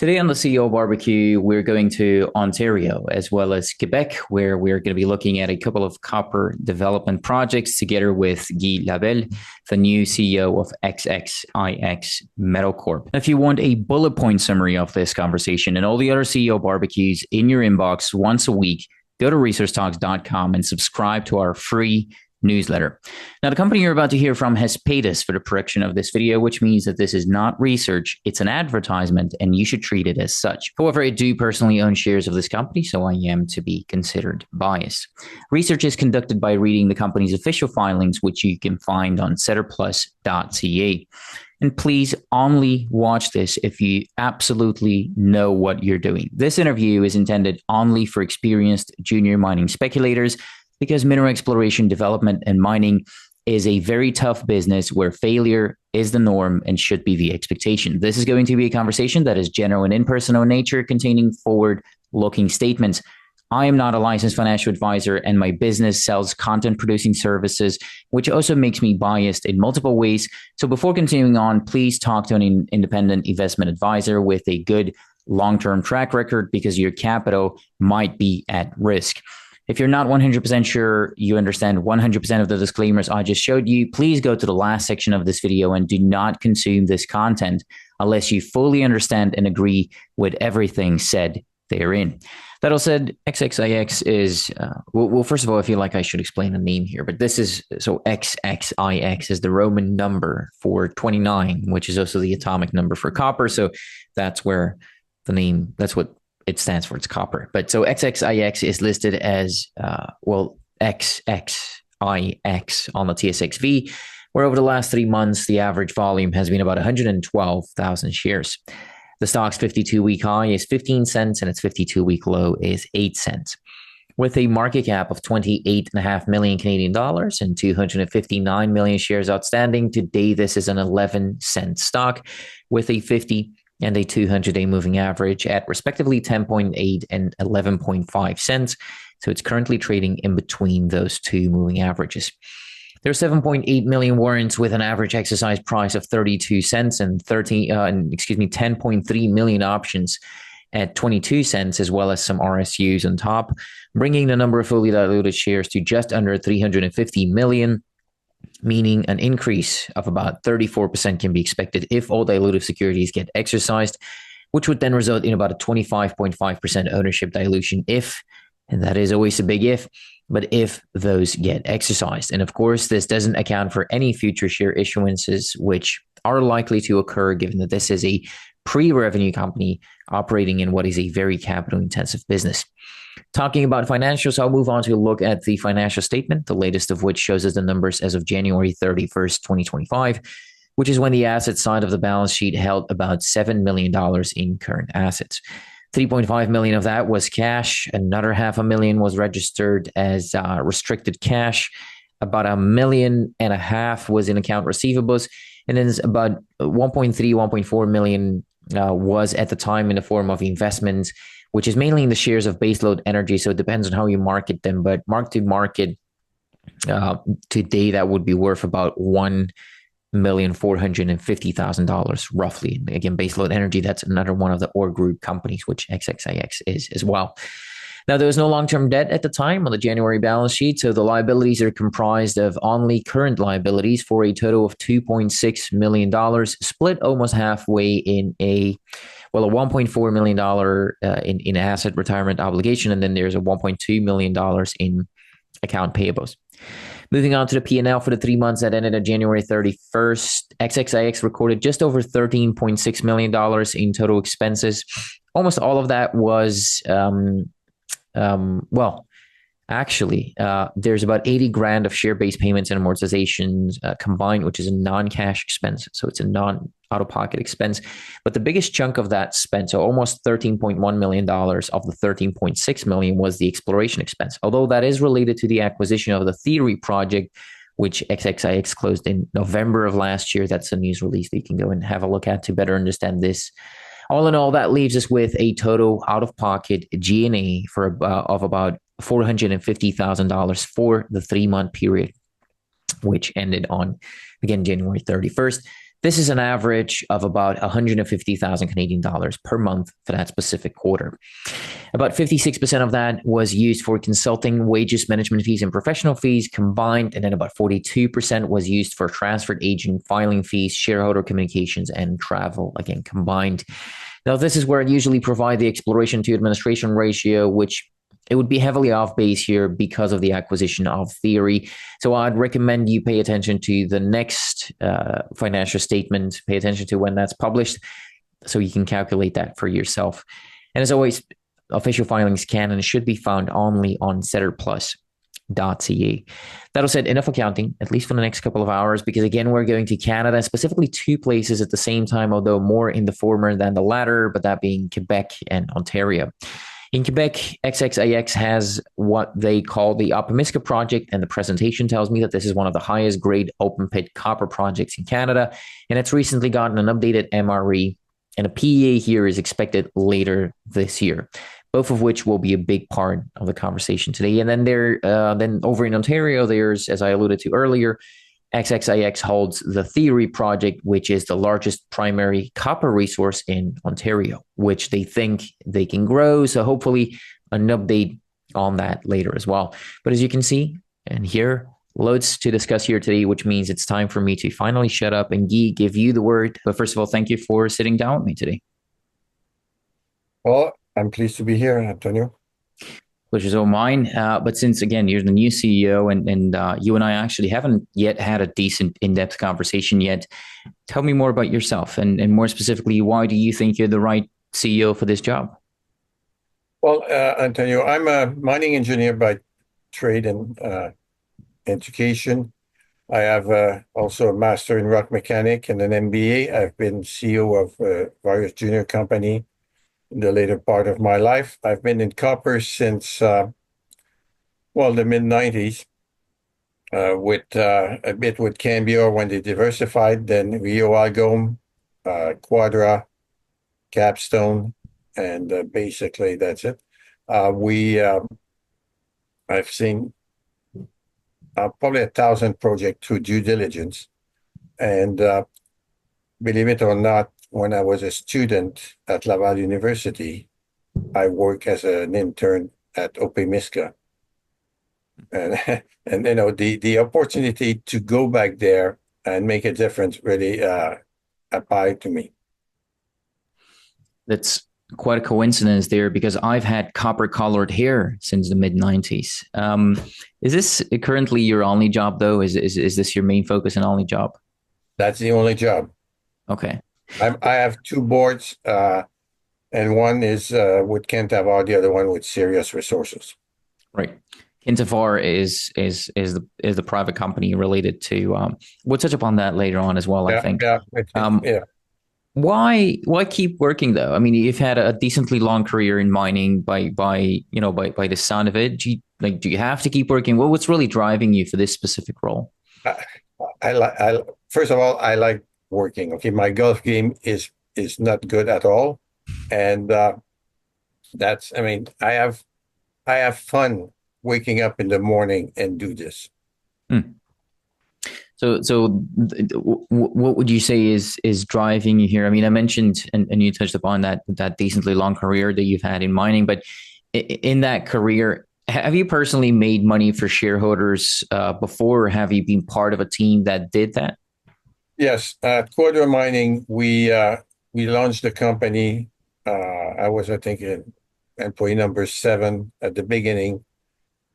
Today on the CEO Barbecue, we're going to Ontario as well as Quebec, where we're going to be looking at a couple of copper development projects together with Guy Labelle, the new CEO of XXIX Metal Corp. If you want a bullet point summary of this conversation and all the other CEO barbecues in your inbox once a week, go to researchtalks.com and subscribe to our free newsletter. Now, the company you're about to hear from has paid us for the production of this video, which means that this is not research, it's an advertisement, and you should treat it as such. However, I do personally own shares of this company, so I am to be considered biased. Research is conducted by reading the company's official filings, which you can find on setterplus.ca. And please only watch this if you absolutely know what you're doing. This interview is intended only for experienced junior mining speculators, because mineral exploration, development, and mining is a very tough business where failure is the norm and should be the expectation. This is going to be a conversation that is general and impersonal in nature, containing forward-looking statements. I am not a licensed financial advisor, and my business sells content-producing services, which also makes me biased in multiple ways. So before continuing on, please talk to an independent investment advisor with a good long-term track record, because your capital might be at risk. If you're not 100% sure you understand 100% of the disclaimers I just showed you, please go to the last section of this video and do not consume this content unless you fully understand and agree with everything said therein. That all said, XXIX is, well, first of all, I feel like I should explain the name here, but this is, so XXIX is the Roman number for 29, which is also the atomic number for copper. So that's where the name, that's what it stands for, it's copper. But so XXIX is listed as, XXIX on the TSXV, where over the last 3 months, the average volume has been about 112,000 shares. The stock's 52-week high is 15 cents and its 52-week low is 8 cents. With a market cap of 28.5 million Canadian dollars and 259 million shares outstanding, today this is an 11-cent stock with a 50 and a 200-day moving average at respectively 10.8 and 11.5 cents. So it's currently trading in between those two moving averages. There are 7.8 million warrants with an average exercise price of 32 cents and 10.3 million options at 22 cents, as well as some RSUs on top, bringing the number of fully diluted shares to just under 350 million. Meaning an increase of about 34% can be expected if all dilutive securities get exercised, which would then result in about a 25.5% ownership dilution if, and that is always a big if, but if those get exercised. And of course, this doesn't account for any future share issuances, which are likely to occur given that this is a pre-revenue company operating in what is a very capital-intensive business. Talking about financials, I'll move on to look at the financial statement, the latest of which shows us the numbers as of January 31st, 2025, which is when the asset side of the balance sheet held about $7 million in current assets. 3.5 million of that was cash. Another $500,000 was registered as restricted cash. About $1.5 million was in account receivables. And then about 1.4 million was at the time in the form of investments, which is mainly in the shares of baseload energy. So it depends on how you market them, but mark to market today, that would be worth about $1,450,000 roughly. Again, baseload energy, that's another one of the OR group companies, which XXIX is as well. Now, there was no long-term debt at the time on the January balance sheet, so the liabilities are comprised of only current liabilities for a total of $2.6 million, split almost halfway in a $1.4 million in asset retirement obligation, and then there's a $1.2 million in account payables. Moving on to the P&L for the 3 months that ended on January 31st, XXIX recorded just over $13.6 million in total expenses. Almost all of that was there's about 80 grand of share-based payments and amortizations combined, which is a non-cash expense. So it's a non-out-of-pocket expense. But the biggest chunk of that spent, so almost $13.1 million of the $13.6 million was the exploration expense. Although that is related to the acquisition of the Thierry project, which XXIX closed in November of last year. That's a news release that you can go and have a look at to better understand this. All in all, that leaves us with a total out-of-pocket G&A of about $450,000 for the 3-month period, which ended on, again, January 31st. This is an average of about 150,000 Canadian dollars per month for that specific quarter. About 56% of that was used for consulting, wages, management fees, and professional fees combined. And then about 42% was used for transfer agent, filing fees, shareholder communications, and travel, again, combined. Now, this is where I usually provide the exploration to administration ratio, which it would be heavily off base here because of the acquisition of Thierry. So I'd recommend you pay attention to the next financial statement, pay attention to when that's published so you can calculate that for yourself. And as always, official filings can and should be found only on setterplus.ca. That all said, enough accounting, at least for the next couple of hours, because again, we're going to Canada, specifically two places at the same time, although more in the former than the latter, but that being Quebec and Ontario. In Quebec, XXIX has what they call the Opemiska project, and the presentation tells me that this is one of the highest grade open pit copper projects in Canada, and it's recently gotten an updated MRE, and a PEA here is expected later this year, both of which will be a big part of the conversation today. And then then over in Ontario, there's, as I alluded to earlier, XXIX holds the Thierry project, which is the largest primary copper resource in Ontario, which they think they can grow. So hopefully an update on that later as well. But as you can see and hear, loads to discuss here today, which means it's time for me to finally shut up and Guy, give you the word. But first of all, thank you for sitting down with me today. Well, I'm pleased to be here, Antonio. Pleasure's all mine. But since, again, you're the new CEO and you and I actually haven't yet had a decent in-depth conversation yet, tell me more about yourself and more specifically, why do you think you're the right CEO for this job? Well, Antonio, I'm a mining engineer by trade and education. I have also a master in rock mechanic and an MBA. I've been CEO of various junior companies in the later part of my life. I've been in copper since, the mid-90s, with a bit with Cambio when they diversified, then Rio Algom, Quadra, Capstone, and basically that's it. I've seen probably 1,000 projects through due diligence. And believe it or not, when I was a student at Laval University, I worked as an intern at Opemiska. And, and the opportunity to go back there and make a difference really applied to me. That's quite a coincidence there because I've had copper colored hair since the mid-90s. Is this currently your only job, though? Is this your main focus and only job? That's the only job. Okay. I have two boards, and one is with Kentavar, the other one with Serious Resources. Right. Kentavar is the private company related to. We'll touch upon that later on as well. I think. Yeah. Why keep working though? I mean, you've had a decently long career in mining by the sound of it. Do you have to keep working? What's really driving you for this specific role? First of all, I like working. Okay, my golf game is not good at all, and I have fun waking up in the morning and do this. So what would you say is driving you here? I mean, I mentioned and you touched upon that decently long career that you've had in mining, but in that career, have you personally made money for shareholders before, or have you been part of a team that did that? Yes, at Quadra Mining, we launched the company. I was, I think, employee number 7 at the beginning.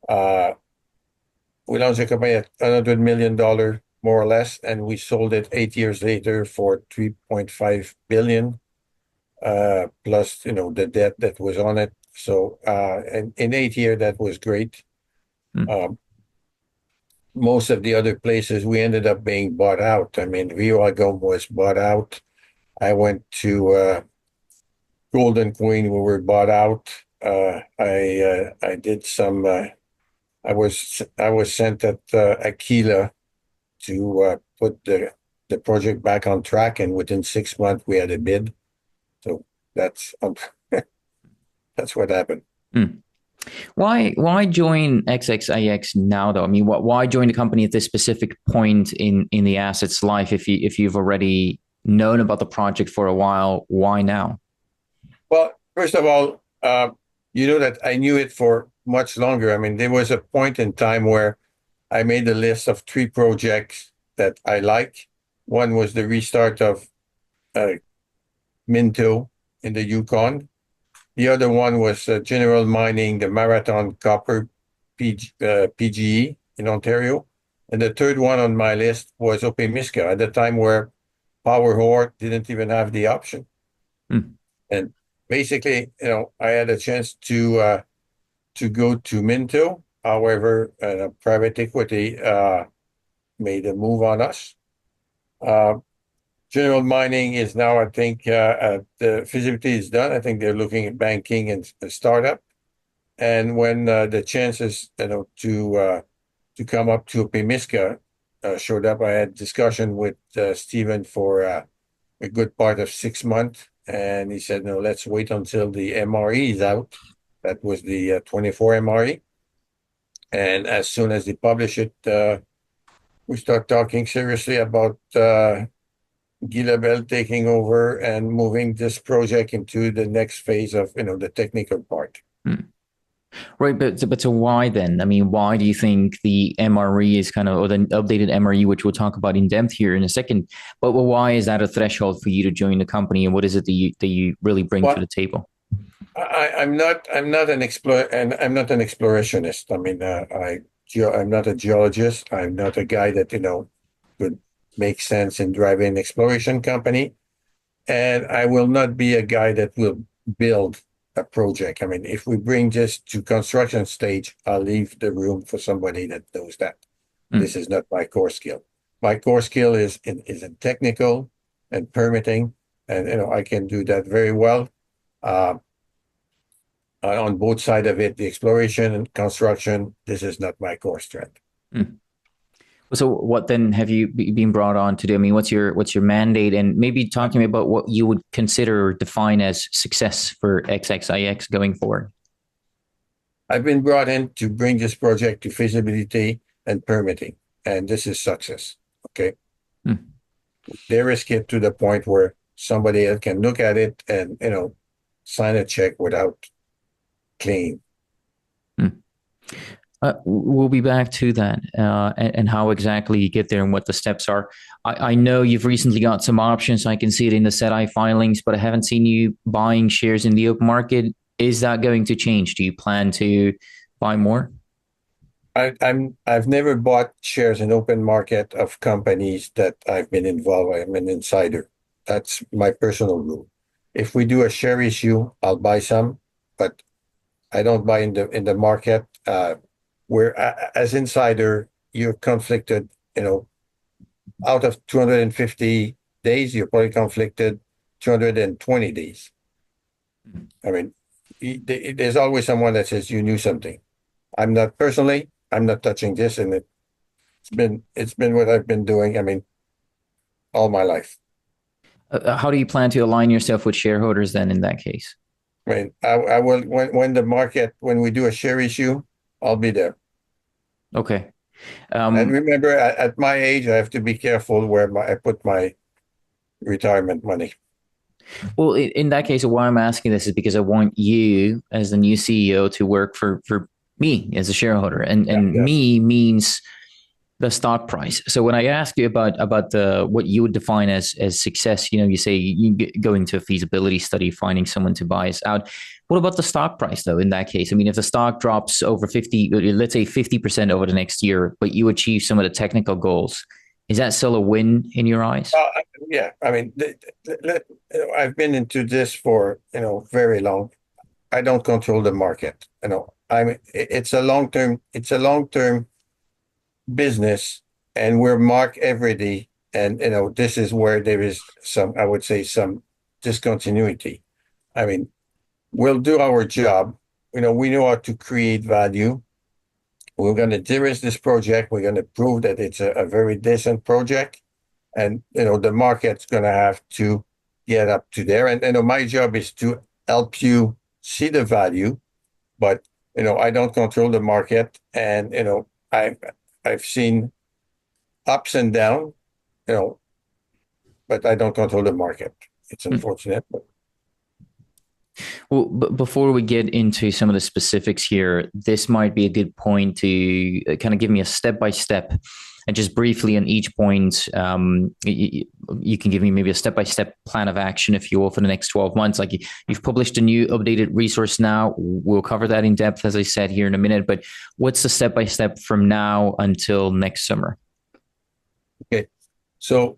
We launched the company at $100 million, more or less, and we sold it 8 years later for $3.5 billion, plus the debt that was on it. So, and in 8 years, that was great. Most of the other places we ended up being bought out. I mean, Rio Algom was bought out. I went to Golden Queen, we were bought out. I did some. I was sent at Aquila to put the project back on track, and within 6 months we had a bid. So that's that's what happened. Why join XXIX now though? I mean, why join the company at this specific point in the asset's life if you've already known about the project for a while? Why now? Well, first of all, you know that I knew it for much longer. I mean, there was a point in time where I made a list of three projects that I like. One was the restart of uh, Minto in the Yukon. The other one was General Mining, the Marathon Copper PGE in Ontario. And the third one on my list was Opemiska at the time where Power Ore didn't even have the option. Hmm. And basically, I had a chance to go to Minto. However, private equity made a move on us. Uh, General Mining is now, I think, the feasibility is done. I think they're looking at banking and startup. And when the chances, to come up to Opemiska showed up, I had discussion with Stephen for a good part of 6 months, and he said, "No, let's wait until the MRE is out." That was the 24 MRE, and as soon as they publish it, we start talking seriously about Guy Labelle taking over and moving this project into the next phase of the technical part. Hmm. Right, but so why then? I mean, why do you think the MRE is kind of, or the updated MRE, which we'll talk about in depth here in a second, but why is that a threshold for you to join the company, and what is it that you really bring to Well, the table? I'm not an explorationist. I mean, I'm not a geologist. I'm not a guy that could make sense in driving an exploration company, and I will not be a guy that will build a project. I mean, if we bring this to construction stage, I'll leave the room for somebody that knows that. This Mm. is not my core skill. My core skill is in technical and permitting, and I can do that very well. Uh, on both sides of it, the exploration and construction, this is not my core strength. Mm. So what then have you been brought on to do? I mean, what's your mandate, and maybe talk to me about what you would consider or define as success for XXIX going forward. I've been brought in to bring this project to feasibility and permitting, and this is success. Okay. Mm. They risk it to the point where somebody else can look at it and, sign a check without claim. Mm. We'll be back to that and how exactly you get there and what the steps are. I know you've recently got some options. I can see it in the SEDI filings, but I haven't seen you buying shares in the open market. Is that going to change? Do you plan to buy more? I've never bought shares in open market of companies that I've been involved. I'm an insider. That's my personal rule. If we do a share issue, I'll buy some, but I don't buy in the market. Where as insider, you're conflicted. Out of 250 days, you're probably conflicted 220 days. I mean, there's always someone that says you knew something. I'm not personally. I'm not touching this, and it's been what I've been doing. I mean, all my life. How do you plan to align yourself with shareholders then in that case? I mean, I will when we do a share issue, I'll be there. Okay. And Um, remember, at my age, I have to be careful where I put my retirement money. well, in that case, why I'm asking this is because I want you, as the new CEO, to work for me as a shareholder, Yeah, and yes. me means the stock price. So when I ask you about the what you would define as success, you say you go into a feasibility study, finding someone to buy us out. What about the stock price though? In that case, I mean, if the stock drops over 50, let's say 50% over the next year, but you achieve some of the technical goals, is that still a win in your eyes? Yeah. I mean, I've been into this for very long. I don't control the market. It's a long term. It's a long term business, and we're marked every day. And this is where there is some, I would say, some discontinuity. I mean, we'll do our job. We know how to create value. We're going to de-risk this project. We're going to prove that it's a very decent project, and the market's going to have to get up to there. And my job is to help you see the value, but I don't control the market, and I've seen ups and down, but I don't control the market. It's unfortunate, but Well, before we get into some of the specifics here, this might be a good point to kind of give me a step-by-step and just briefly on each point. You can give me maybe a step-by-step plan of action, if you will, for the next 12 months. Like you've published a new updated resource now. We'll cover that in depth, as I said, here in a minute. But what's the step-by-step from now until next summer? okay. So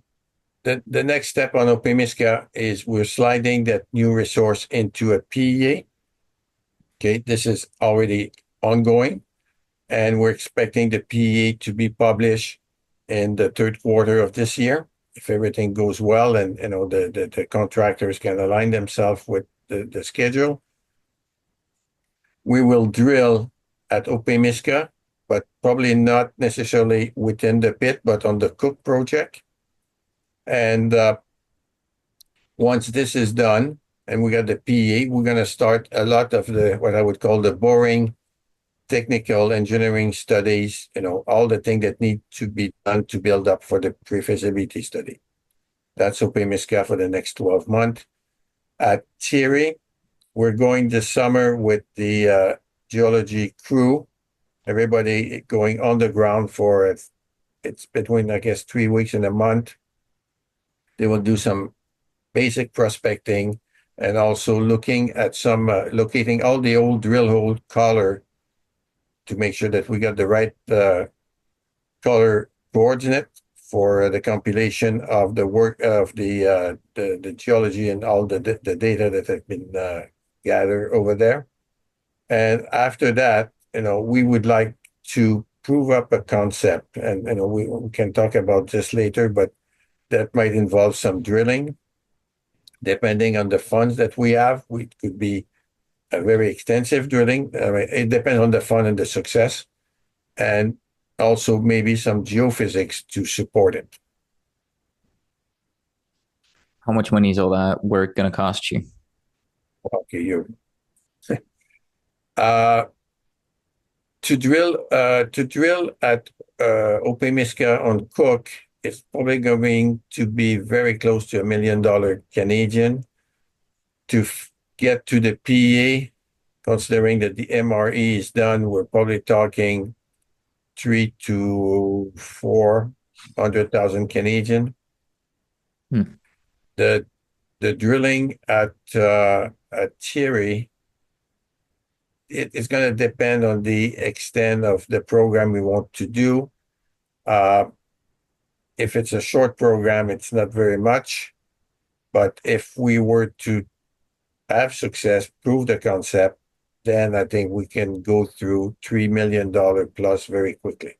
the next step on Opemiska is we're sliding that new resource into a PEA. Okay, this is already ongoing, and we're expecting the PEA to be published in the third quarter of this year, if everything goes well and the contractors can align themselves with the schedule. We will drill at Opemiska, but probably not necessarily within the pit, but on the Cook project. And once this is done and we got the PEA, we're going to start a lot of what I would call the boring technical engineering studies, all the things that need to be done to build up for the pre-feasibility study. That's Opemiska for the next 12 months. At Thierry, we're going this summer with the geology crew, everybody going on the ground for it's between, I guess, 3 weeks and a month. They will do some basic prospecting and also looking at some locating all the old drill hole color to make sure that we got the right color coordinate for the compilation of the work of the geology and all the data that have been gathered over there. And after that, we would like to prove up a concept, and we can talk about this later, but that might involve some drilling. Depending on the funds that we have, it could be a very extensive drilling. It depends on the fund and the success, and also maybe some geophysics to support it. How much money is all that work going to cost you? Okay, to drill at Opemiska on Cook, it's probably going to be very close to $1 million Canadian. To get to the PEA, considering that the MRE is done, we're probably talking 300,000 to 400,000 Canadian. The drilling at Thierry, it's going to depend on the extent of the program we want to do. If it's a short program, it's not very much. But if we were to have success, prove the concept, then I think we can go through $3 million plus very quickly.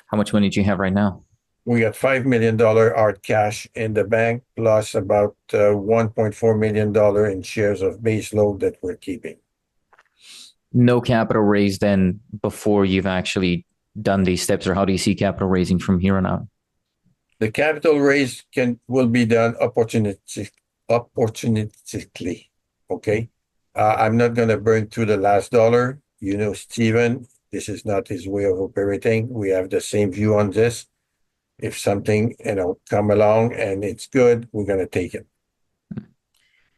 How much money do you have right now? We got $5 million hard cash in the bank, plus about $1.4 million in shares of base load that we're keeping. No capital raised then before you've actually done these steps, or how do you see capital raising from here on out? The capital raise will be done opportunistically. Okay, I'm not going to burn through the last dollar. Stephen, this is not his way of operating. We have the same view on this. If something come along and it's good, we're going to take it.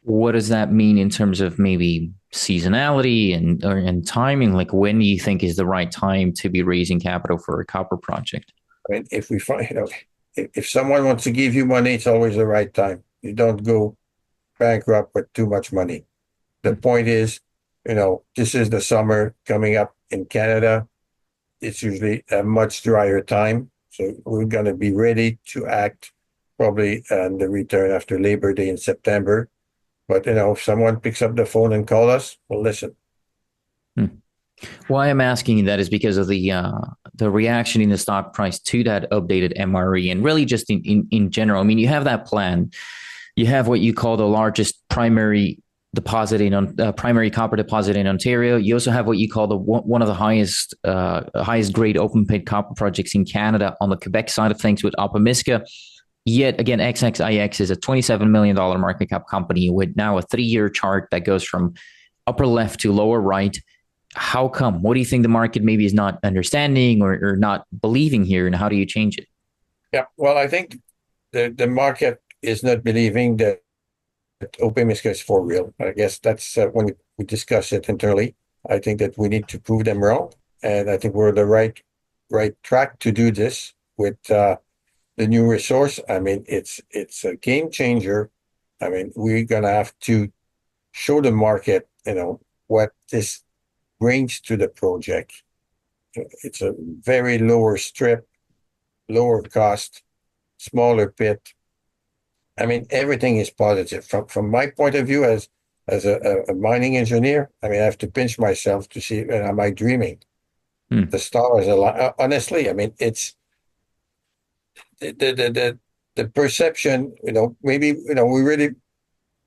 What does that mean in terms of maybe seasonality and timing? Like, when do you think is the right time to be raising capital for a copper project? I mean, if we find if someone wants to give you money, it's always the right time. You don't go bankrupt with too much money. The point is, this is the summer coming up in Canada. It's usually a much drier time. So we're going to be ready to act probably on the return after Labor Day in September. But, if someone picks up the phone and call us, we'll listen. Why I'm asking you that is because of the reaction in the stock price to that updated MRE, and really just in general. I mean, you have that plan. You have what you call the largest primary copper deposit in Ontario. You also have what you call one of the highest grade open pit copper projects in Canada on the Quebec side of things with Opemiska. Yet again, XXIX is a $27 million market cap company with now a 3-year chart that goes from upper left to lower right. How come? What do you think the market maybe is not understanding or not believing here, and how do you change it? Yeah, well, I think the market is not believing that Opemiska is for real. I guess that's when we discuss it internally. I think that we need to prove them wrong, and I think we're the right track to do this with the new resource. I mean, it's a game changer. I mean, we're gonna have to show the market, what this brings to the project. It's a very lower strip, lower cost, smaller pit. I mean, everything is positive from my point of view as a mining engineer. I mean, I have to pinch myself to see, am I dreaming? Hmm. The stars align. Honestly, I mean, it's the perception. Maybe we really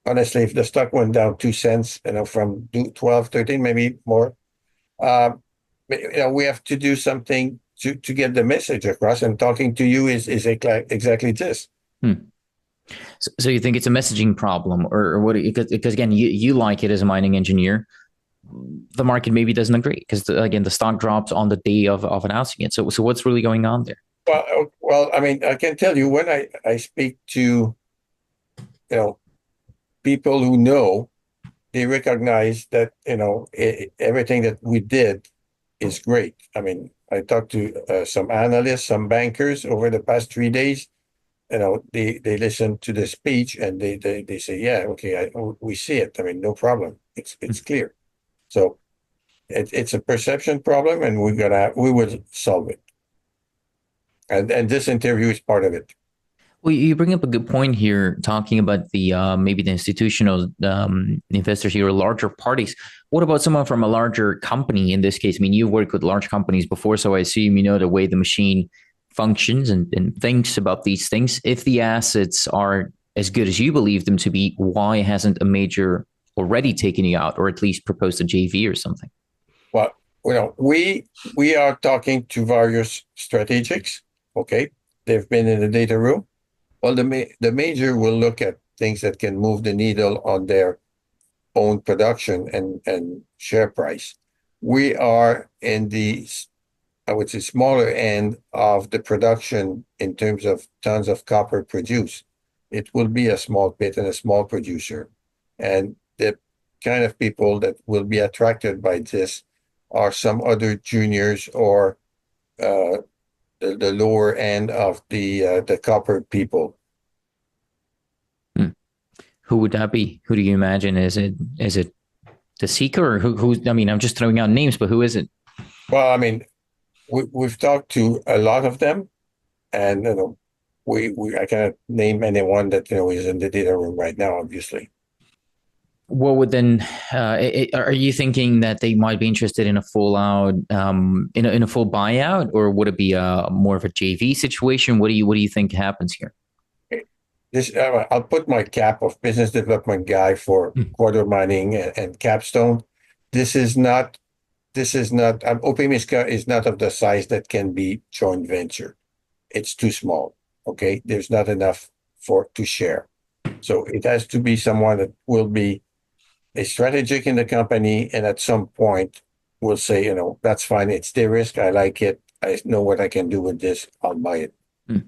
honestly, if the stock went down 2 cents, from 12, 13, maybe more, we have to do something to get the message across. And talking to you is exactly this. Hmm. So you think it's a messaging problem, or what? Because again, you like it as a mining engineer. The market maybe doesn't agree because again, the stock drops on the day of announcing it. So what's really going on there? Well, I mean, I can tell you when I speak to people who know, they recognize that everything that we did is great. I mean, I talked to some analysts, some bankers over the past 3 days. They listen to the speech and they say, yeah, okay, we see it. I mean, no problem. It's clear. So it's a perception problem, and we will solve it. And this interview is part of it. Well, you bring up a good point here, talking about the maybe the institutional investors here, or larger parties. What about someone from a larger company? In this case, I mean, you've worked with large companies before, so I assume you know the way the machine functions and thinks about these things. If the assets are as good as you believe them to be, why hasn't a major already taken you out, or at least proposed a JV or something? Well, we are talking to various strategics. Okay, they've been in the data room. Well, the major will look at things that can move the needle on their own production and share price. We are in the, I would say, smaller end of the production in terms of tons of copper produced. It will be a small pit and a small producer. And the kind of people that will be attracted by this are some other juniors or uh, the lower end of the copper people. Hmm. Who would that be? Who do you imagine? Is it the seeker, or who? I mean, I'm just throwing out names, but who is it? Well, I mean, we've talked to a lot of them, and I cannot name anyone that is in the data room right now, obviously. What would then? Are you thinking that they might be interested in a full out, in a full buyout, or would it be a more of a JV situation? What do you think happens here? This I'll put my cap of business development guy for Hmm. quarter mining and capstone. This is not. This is not. Opemiska is not of the size that can be joint venture. It's too small. Okay, there's not enough for to share. So it has to be someone that will be a strategic in the company, and at some point will say, that's fine. It's their risk. I like it. I know what I can do with this. I'll buy it. Hmm.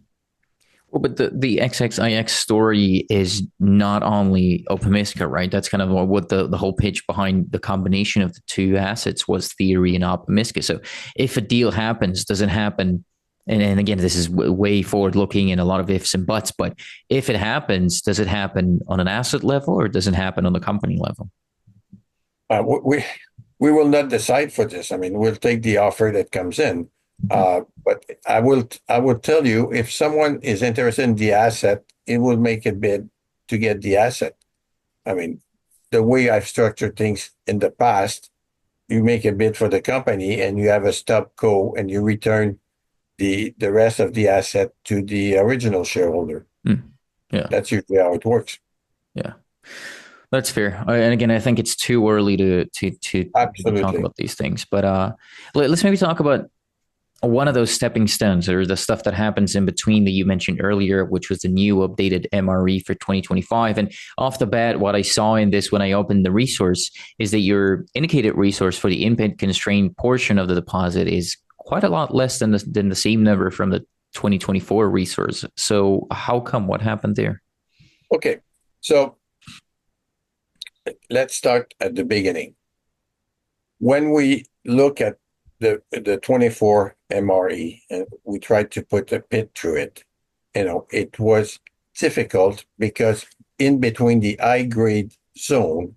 Well, but the XXIX story is not only Opemiska, right? That's kind of what the whole pitch behind the combination of the two assets was, Thierry and Opemiska. So if a deal happens, does it happen? And again, this is way forward looking and a lot of ifs and buts, but if it happens, does it happen on an asset level or does it happen on the company level? Uh, we we will not decide for this. I mean, we'll take the offer that comes in. But I will tell you, if someone is interested in the asset, it will make a bid to get the asset. I mean, the way I've structured things in the past, you make a bid for the company and you have a stop go and you return the rest of the asset to the original shareholder. Hmm. Yeah, That's usually how it works. yeah. That's fair. And again, I think it's too early to maybe talk Absolutely. about these things. But let's maybe talk about one of those stepping stones, or the stuff that happens in between that you mentioned earlier, which was the new updated MRE for 2025. And off the bat, what I saw in this when I opened the resource is that your indicated resource for the input constrained portion of the deposit is quite a lot less than the same number from the 2024 resource. So how come? What happened there? Okay, so let's start at the beginning. When we look at the 24 MRE and we tried to put a pit through it, it was difficult because in between the high grade zone,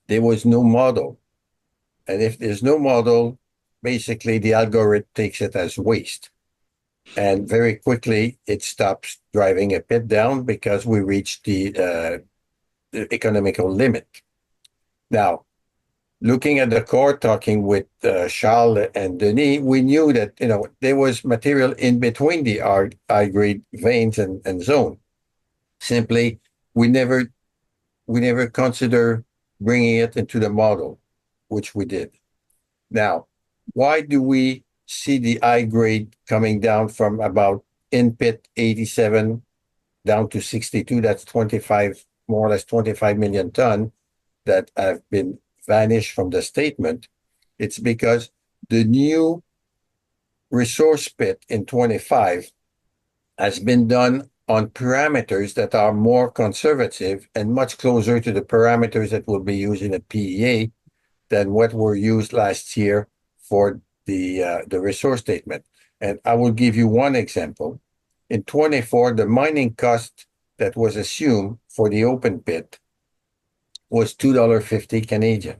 there was no model. And if there's no model, basically the algorithm takes it as waste. And very quickly, it stops driving a pit down because we reached the economical limit. Now, looking at the core, talking with Charles and Denis, we knew that there was material in between the high grade veins and zone. Simply, we never consider bringing it into the model, which we did. Now, why do we see the high grade coming down from about in pit 87 down to 62? That's 25, more or less 25 million ton that have been vanished from the statement. It's because the new resource pit in 25 has been done on parameters that are more conservative and much closer to the parameters that will be used in a PEA than what were used last year for the resource statement. And I will give you one example. In 24, the mining cost that was assumed for the open pit was $2.50 Canadian.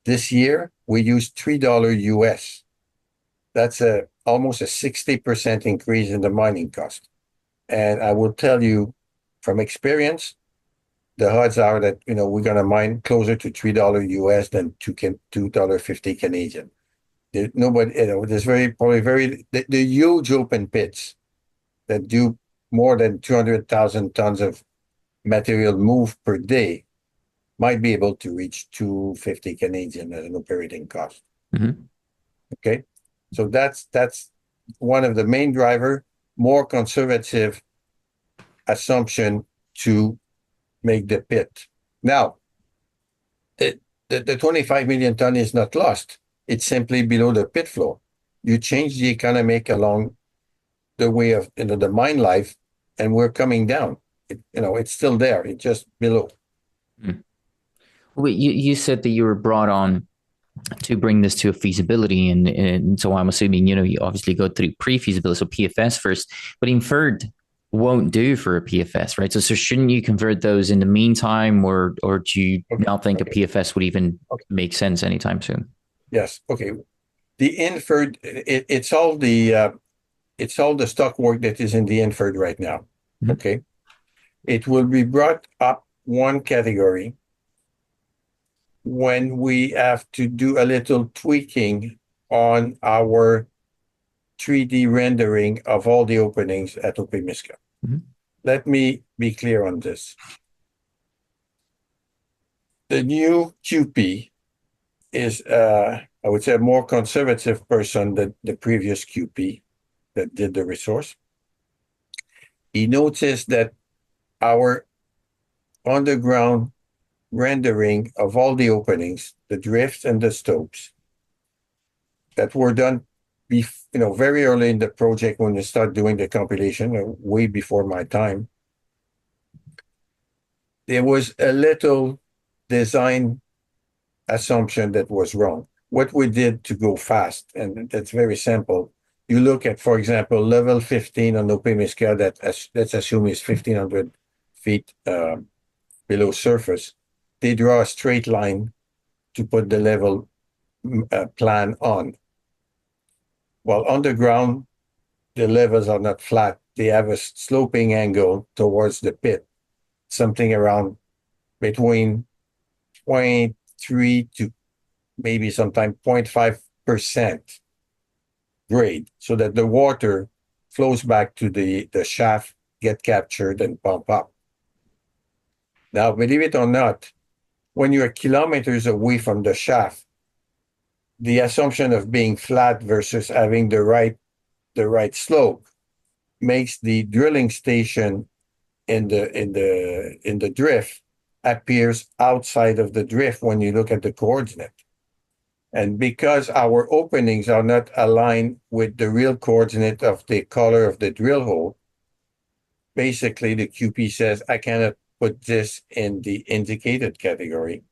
This year, we used $3 US. That's almost a 60% increase in the mining cost. And I will tell you from experience, the odds are that we're going to mine closer to $3 US than $2.50 Canadian. Nobody, there's the huge open pits that do more than 200,000 tons of material moved per day might be able to reach 250 Canadian as an operating cost. Mm-hmm. Okay, so that's one of the main driver, more conservative assumption to make the pit. Now, the 25 million ton is not lost. It's simply below the pit floor. You change the economic along the way of the mine life, and we're coming down. It's still there. It's just below. Mm. Well, you said that you were brought on to bring this to a feasibility, and so I'm assuming you obviously go through pre-feasibility, so PFS first, but inferred won't do for a PFS, right? So shouldn't you convert those in the meantime, or do you not think a PFS would even make sense anytime soon? Yes. Okay. The inferred, it's all the stock work that is in the inferred right now. Mm-hmm. Okay. It will be brought up one category when we have to do a little tweaking on our 3D rendering of all the openings at Opemiska. Mm-hmm. Let me be clear on this. The new QP is, I would say, a more conservative person than the previous QP that did the resource. He noticed that our underground rendering of all the openings, the drifts and the stopes that were done very early in the project when you start doing the compilation, way before my time, there was a little design assumption that was wrong. What we did to go fast, and that's very simple. You look at, for example, level 15 on Opemiska, let's assume is 1,500 feet below surface. They draw a straight line to put the level plan on. While underground, the levels are not flat. They have a sloping angle towards the pit, something around between 0.3 to maybe sometimes 0.5% grade, so that the water flows back to the shaft, get captured and pump up. Now, believe it or not, when you're kilometers away from the shaft, the assumption of being flat versus having the right slope makes the drilling station in the drift appears outside of the drift when you look at the coordinate. And because our openings are not aligned with the real coordinate of the color of the drill hole, basically the QP says, I cannot put this in the indicated category.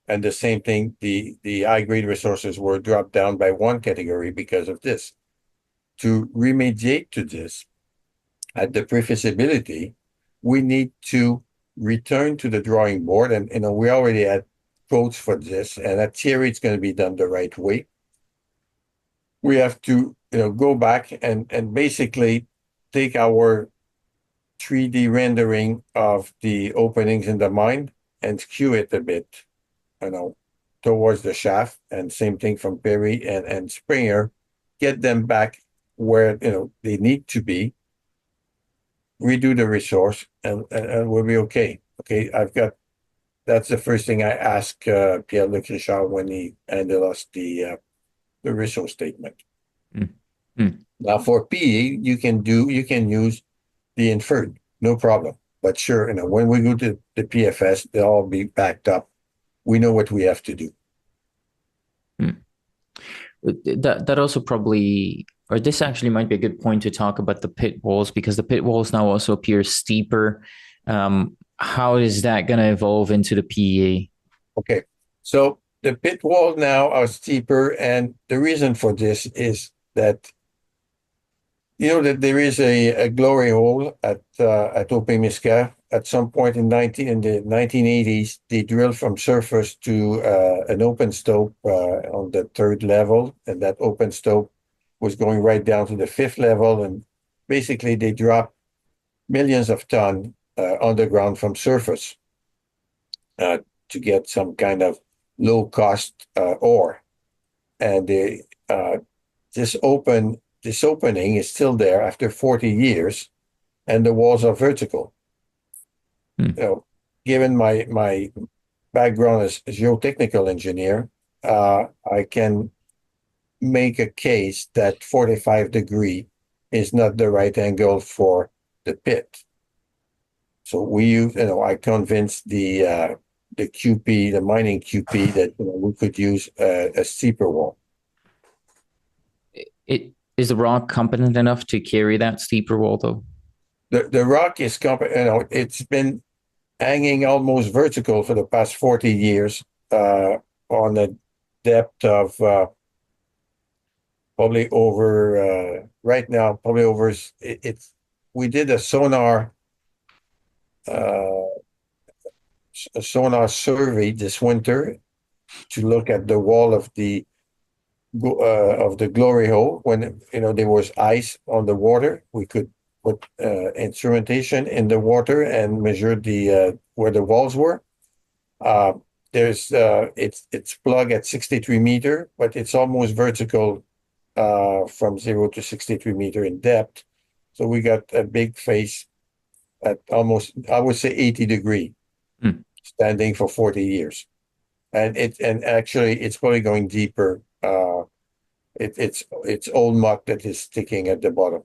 And the same thing, the high-grade resources were dropped down by one category because of this. To remediate to this, at the pre-feasibility, we need to return to the drawing board. And, we already had quotes for this. And at Thierry, it's going to be done the right way. We have to, go back and basically take our 3D rendering of the openings in the mine and skew it a bit, towards the shaft. And same thing from Perry and Springer, get them back where, they need to be, redo the resource, and we'll be okay. Okay, that's the first thing I asked Pierre-Luc Richard when he handed us the resource statement. Now for PE, you can use the inferred, no problem. But sure, when we go to the PFS, they'll all be backed up. We know what we have to do. That also probably, or this actually might be a good point to talk about the pit walls, because the pit walls now also appear steeper. How is that going to evolve into the PEA? Okay, so the pit walls now are steeper, and the reason for this is that that there is a glory hole at Opemiska. At some point in the 1980s, they drilled from surface to an open stope on the 3rd level, and that open stope was going right down to the 5th level, and basically they dropped millions of tons underground from surface to get some kind of low-cost ore. And this opening is still there after 40 years, and the walls are vertical. Given my background as a geotechnical engineer, I can make a case that 45-degree is not the right angle for the pit. So I convinced the QP, the mining QP, that we could use a steeper wall. Is the rock competent enough to carry that steeper wall, though? The rock is competent. It's been hanging almost vertical for the past 40 years on a depth of probably over right now, probably over it's. We did a sonar survey this winter to look at the wall of the glory hole. When there was ice on the water, we could put instrumentation in the water and measure the where the walls were. It's plug at 63 meter, but it's almost vertical from 0 to 63 meter in depth. So we got a big face at almost, I would say, 80-degree, standing for 40 years, and actually it's probably going deeper. It's old muck that is sticking at the bottom.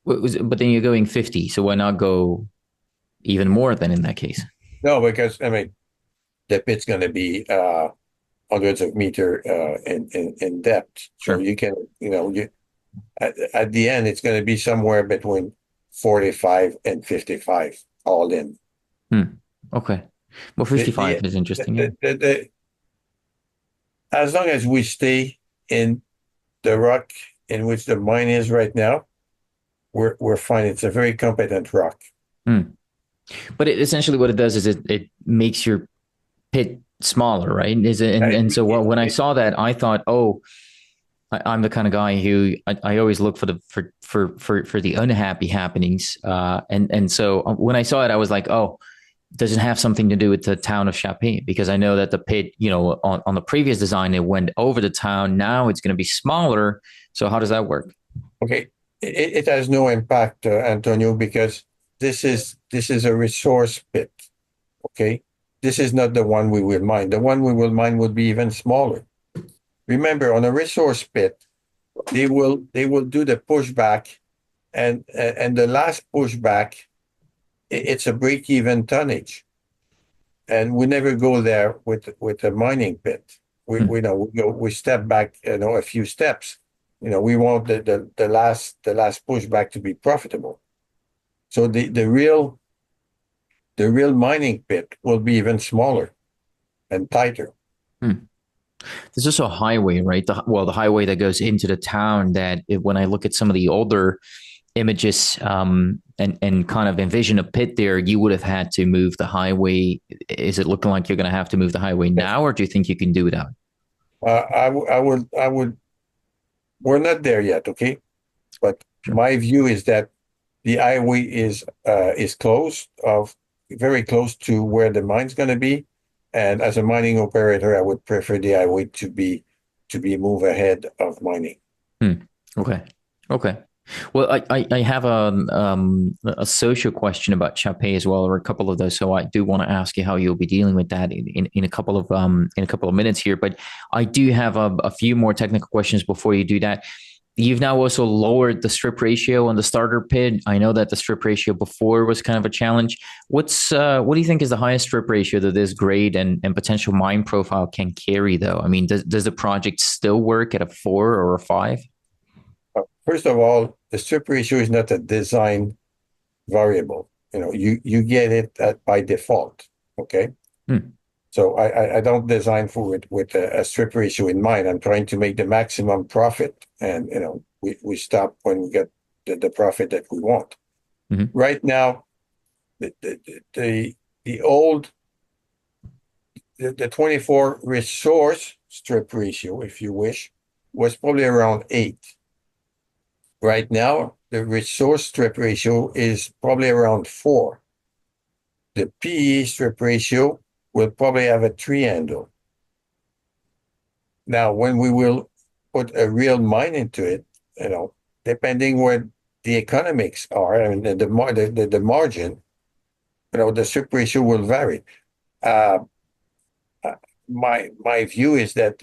But then you're going 50, so why not go even more than in that case? No, because the pit's going to be hundreds of meter in depth. Sure. So you can, at the end, it's going to be somewhere between 45 and 55, all in. Okay. Well, 55 is interesting. As long as we stay in the rock in which the mine is right now, we're fine. It's a very competent rock. But essentially what it does is it makes your pit smaller, right? And so when I saw that, I thought, I'm the kind of guy who I always look for the unhappy happenings. And so when I saw it, I was like, does it have something to do with the town of Chapin? Because I know that the pit, on the previous design, it went over the town. Now it's going to be smaller. So how does that work? Okay. It has no impact, Antonio, because this is a resource pit. Okay. This is not the one we will mine. The one we will mine would be even smaller. remember, on a resource pit, they will do the pushback, and the last pushback, it's a break-even tonnage, and we never go there with a mining pit. We step back, a few steps. We want the last pushback to be profitable. So the real mining pit will be even smaller and tighter. There's also a highway, right? The highway that goes into the town. When I look at some of the older images, and kind of envision a pit there, you would have had to move the highway. Is it looking like you're going to have to move the highway now, or do you think you can do it out? I would. We're not there yet, okay? But Sure. my view is that the highway is very close to where the mine's going to be, and as a mining operator, I would prefer the highway to be moved ahead of mining. Okay. Okay. Well, I have a social question about Chappé as well, or a couple of those. So I do want to ask you how you'll be dealing with that in a couple of minutes here. But I do have a few more technical questions before you do that. You've now also lowered the strip ratio on the starter pit. I know that the strip ratio before was kind of a challenge. What do you think is the highest strip ratio that this grade and potential mine profile can carry, though? I mean, does the project still work at a 4 or a 5? First of all, the strip ratio is not a design variable. You get it by default. Okay. So I don't design for it with a strip ratio in mind. I'm trying to make the maximum profit, and we stop when we get the profit that we want. Right now, the old 24 resource strip ratio, if you wish, was probably around 8. Right now, the resource strip ratio is probably around 4. The PEA strip ratio will probably have a 3 handle. Now, when we will put a real mine into it, depending where the economics are and the margin, the strip ratio will vary. My view is that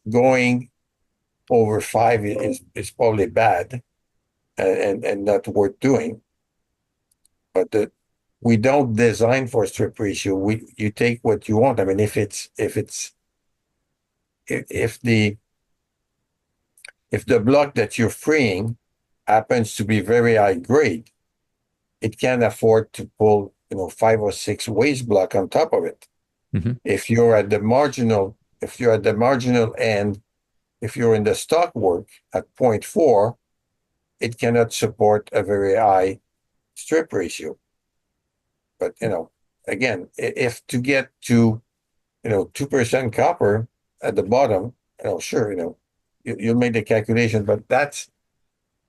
going over 5 is probably bad, and not worth doing. But we don't design for strip ratio. You take what you want. I mean, if the block that you're freeing happens to be very high grade, it can afford to pull 5 or 6 waste block on top of it. If you're at the marginal end, if you're in the stockwork at 0.4, it cannot support a very high strip ratio. But again, if to get to 2% copper at the bottom, sure, you'll make the calculation, but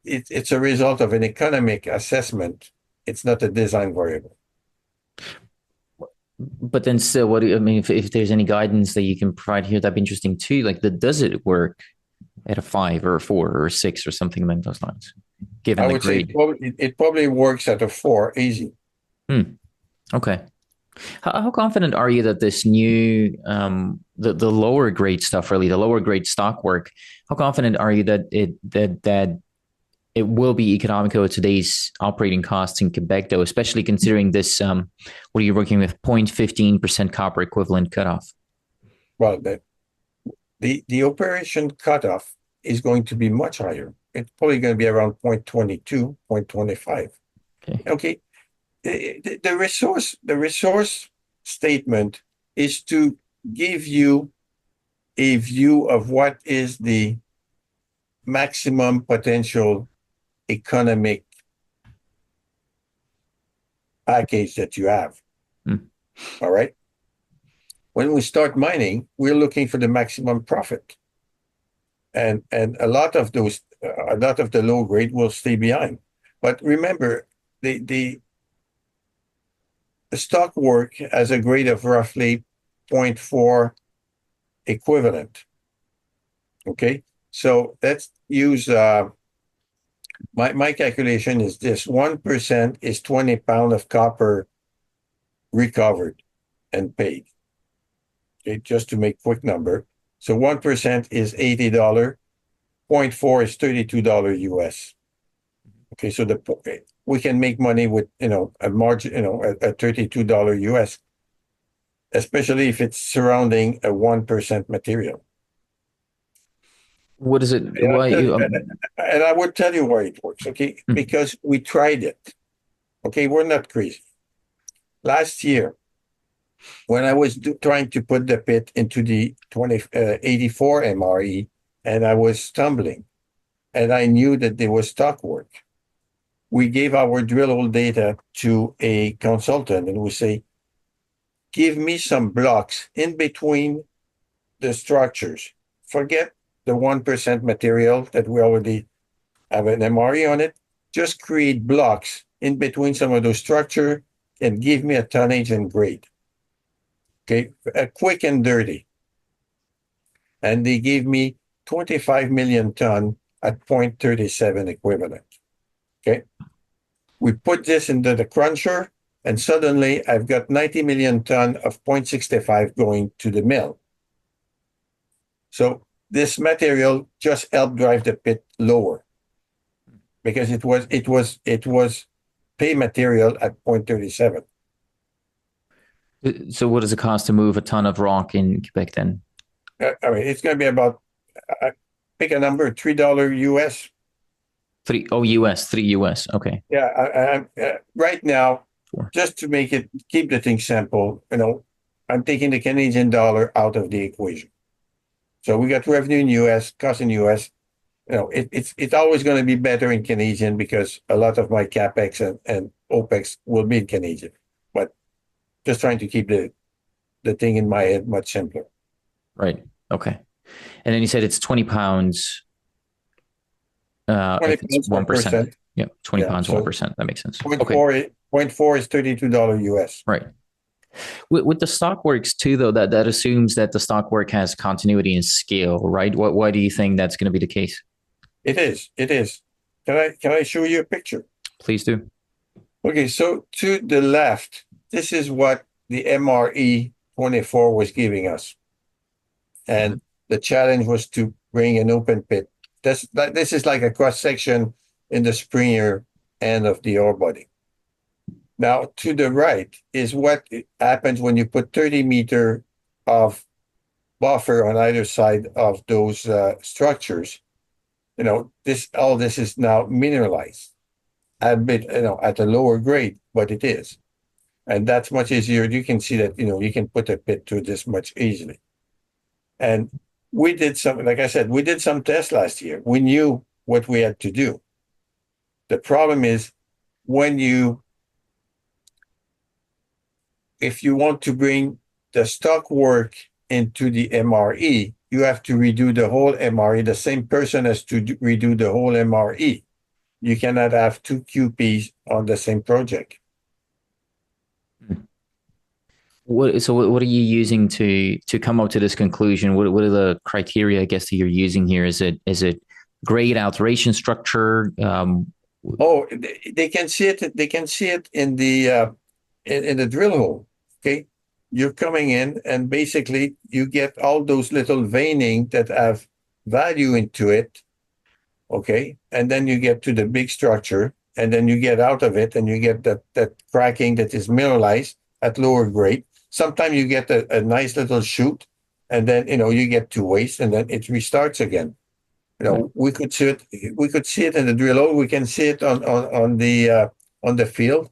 it's a result of an economic assessment. It's not a design variable. But then still, what do you, I mean, if there's any guidance that you can provide here, that'd be interesting too. Like, does it work at a 5 or a 4 or a 6 or something along those lines, given the grade? It probably works at a 4, easy. Okay. How confident are you that this new, the lower grade stuff, really, the lower grade stockwork, how confident are you that it will be economical at today's operating costs in Quebec, though, especially considering this, what are you working with, 0.15% copper equivalent cutoff? Well, the operation cutoff is going to be much higher. It's probably going to be around 0.22, 0.25. Okay. The resource statement is to give you a view of what is the maximum potential economic package that you have. All right. When we start mining, we're looking for the maximum profit, and a lot of the low grade will stay behind. But remember, the stockwork has a grade of roughly 0.4 equivalent. Okay, so let's use my calculation is this: 1% is 20 pounds of copper recovered and paid. Okay, just to make quick number, So 1% is $80. 0.4 is $32 US. Okay, so we can make money with a margin, at $32 US, especially if it's surrounding a 1% material. What is it? Why and I would tell you why it works, okay? Because we tried it. Okay, we're not crazy. Last year, when I was trying to put the pit into the 84 MRE, and I was stumbling, and I knew that there was stockwork, we gave our drill hole data to a consultant, and we say, give me some blocks in between the structures. Forget the 1% material that we already have an MRE on it. Just create blocks in between some of those structures and give me a tonnage and grade. Okay, quick and dirty. And they gave me 25 million ton at 0.37 equivalent. Okay. We put this into the cruncher, and suddenly I've got 90 million ton of 0.65 going to the mill. So this material just helped drive the pit lower because it was pay material at 0.37. So what does it cost to move a ton of rock in Quebec then? I mean, it's going to be about, pick a number, $3 US. $3 US. Okay. Yeah, right now, just to keep the thing simple, I'm taking the Canadian dollar out of the equation. So we got revenue in US, cost in US. It's always going to be better in Canadian because a lot of my CapEx and OpEx will be in Canadian. But just trying to keep the thing in my head much simpler. Right. Okay. And then you said it's 20 pounds. 20 it's 1%. Yeah, 20 pounds, so 1%. That makes sense. 0.4 is $32 US. Right. With the stockworks too, though, that assumes that the stockwork has continuity and scale, right? Why do you think that's going to be the case? It is. Can I show you a picture? Please do. Okay, so to the left, this is what the MRE 24 was giving us. And the challenge was to bring an open pit. This is like a cross-section in the Springer end of the ore body. Now, to the right is what happens when you put 30 meters of buffer on either side of those structures. All this is now mineralized, a bit, at a lower grade, but it is. And that's much easier. You can see that, you can put a pit through this much easily. And we did like I said, we did some tests last year. We knew what we had to do. The problem is if you want to bring the stockwork into the MRE, you have to redo the whole MRE. The same person has to redo the whole MRE. You cannot have two QPs on the same project. What are you using to come up to this conclusion? What are the criteria, I guess, that you're using here? Is it grade, alteration, structure? They can see it. They can see it in the drill hole. Okay, you're coming in, and basically you get all those little veining that have value into it. Okay, and then you get to the big structure, and then you get out of it, and you get that cracking that is mineralized at lower grade. Sometimes you get a nice little shoot, and then you get to waste, and then it restarts again. We could see it. We could see it in the drill hole. We can see it on the field,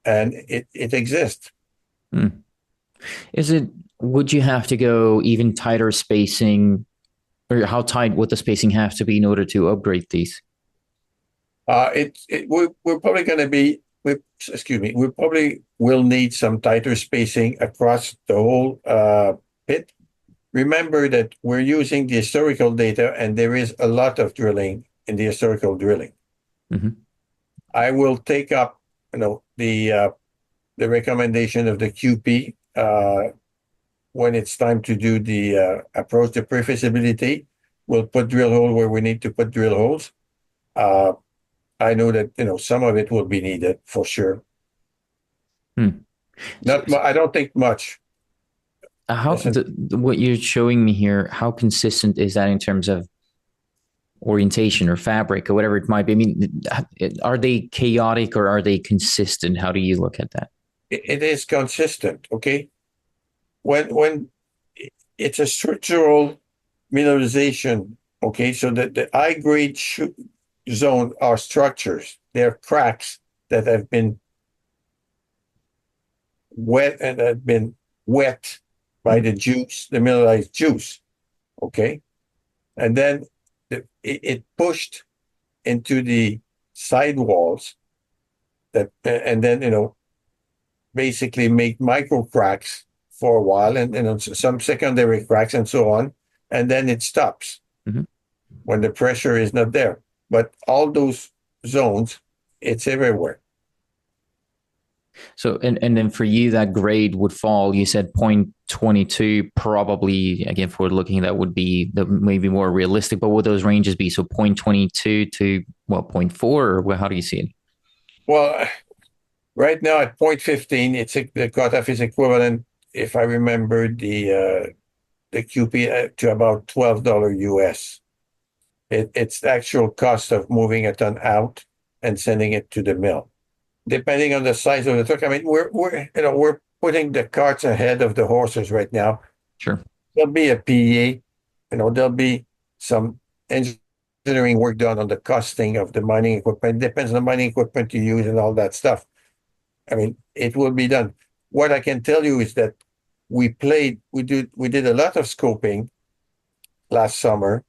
and it exists. Would you have to go even tighter spacing, or how tight would the spacing have to be in order to upgrade these? We're probably going to be. We probably will need some tighter spacing across the whole pit. Remember that we're using the historical data, and there is a lot of drilling in the historical drilling. Mm-hmm. I will take up, the recommendation of the QP when it's time to do the approach to pre-feasibility. We'll put drill hole where we need to put drill holes. I know that some of it will be needed for sure. I don't think much. What you're showing me here, how consistent is that in terms of orientation or fabric or whatever it might be? I mean, are they chaotic or are they consistent? How do you look at that? It is consistent, okay? When it's a structural mineralization, okay? So the high grade zone are structures. They're cracks that have been wet by the juice, the mineralized juice, okay? And then it pushed into the sidewalls and then, basically make micro cracks for a while and some secondary cracks and so on. And then it stops Mm-hmm. when the pressure is not there. But all those zones, it's everywhere. So, and then for you, that grade would fall. You said 0.22, probably, again, if we're looking, that would be the maybe more realistic, but would those ranges be? So 0.22 to what, zero point 0.4, or how do you see it? Well, right now at 0.15, the cutoff is equivalent, if I remember the QP, to about $12 US. It's the actual cost of moving a ton out and sending it to the mill, depending on the size of the truck. I mean, we're putting the carts ahead of the horses right now. Sure. There'll be a PEA, there'll be some engineering work done on the costing of the mining equipment. Depends on the mining equipment you use and all that stuff. I mean, it will be done. What I can tell you is that we did a lot of scoping last summer,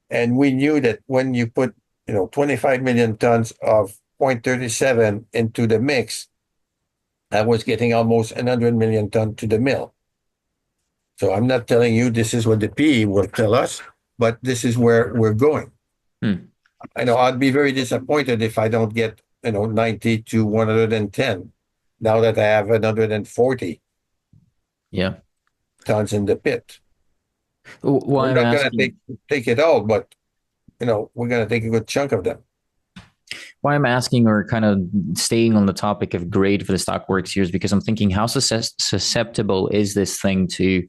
and we knew that when you put 25 million tons of 0.37 into the mix, I was getting almost 100 million ton to the mill. So I'm not telling you this is what the PE will tell us, but this is where we're going. Hmm. I know I'd be very disappointed if I don't get 90 to 110 now that I have 140 Yeah. tons in the pit. Why We're I'm not going to asking, take it all, but we're going to take a good chunk of them. why I'm asking, or kind of staying on the topic of grade for the stockworks here, is because I'm thinking, how susceptible is this thing to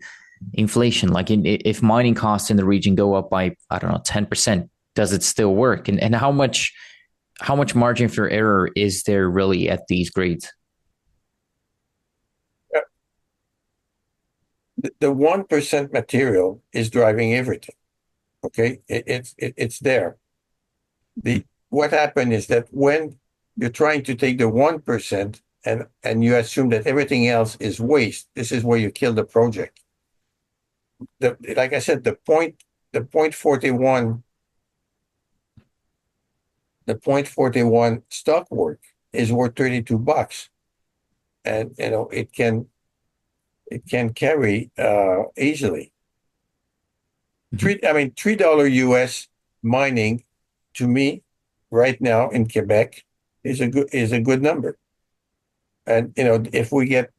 inflation? Like, if mining costs in the region go up by, I don't know, 10%, does it still work? And how much margin for error is there really at these grades? The 1% material is driving everything. Okay, it's there. What happened is that when you're trying to take the 1% and you assume that everything else is waste, this is where you kill the project. Like I said, the point 41, stockwork is worth $32, and it can carry easily. $3 US mining, to me, right now in Quebec, is a good number. And if we get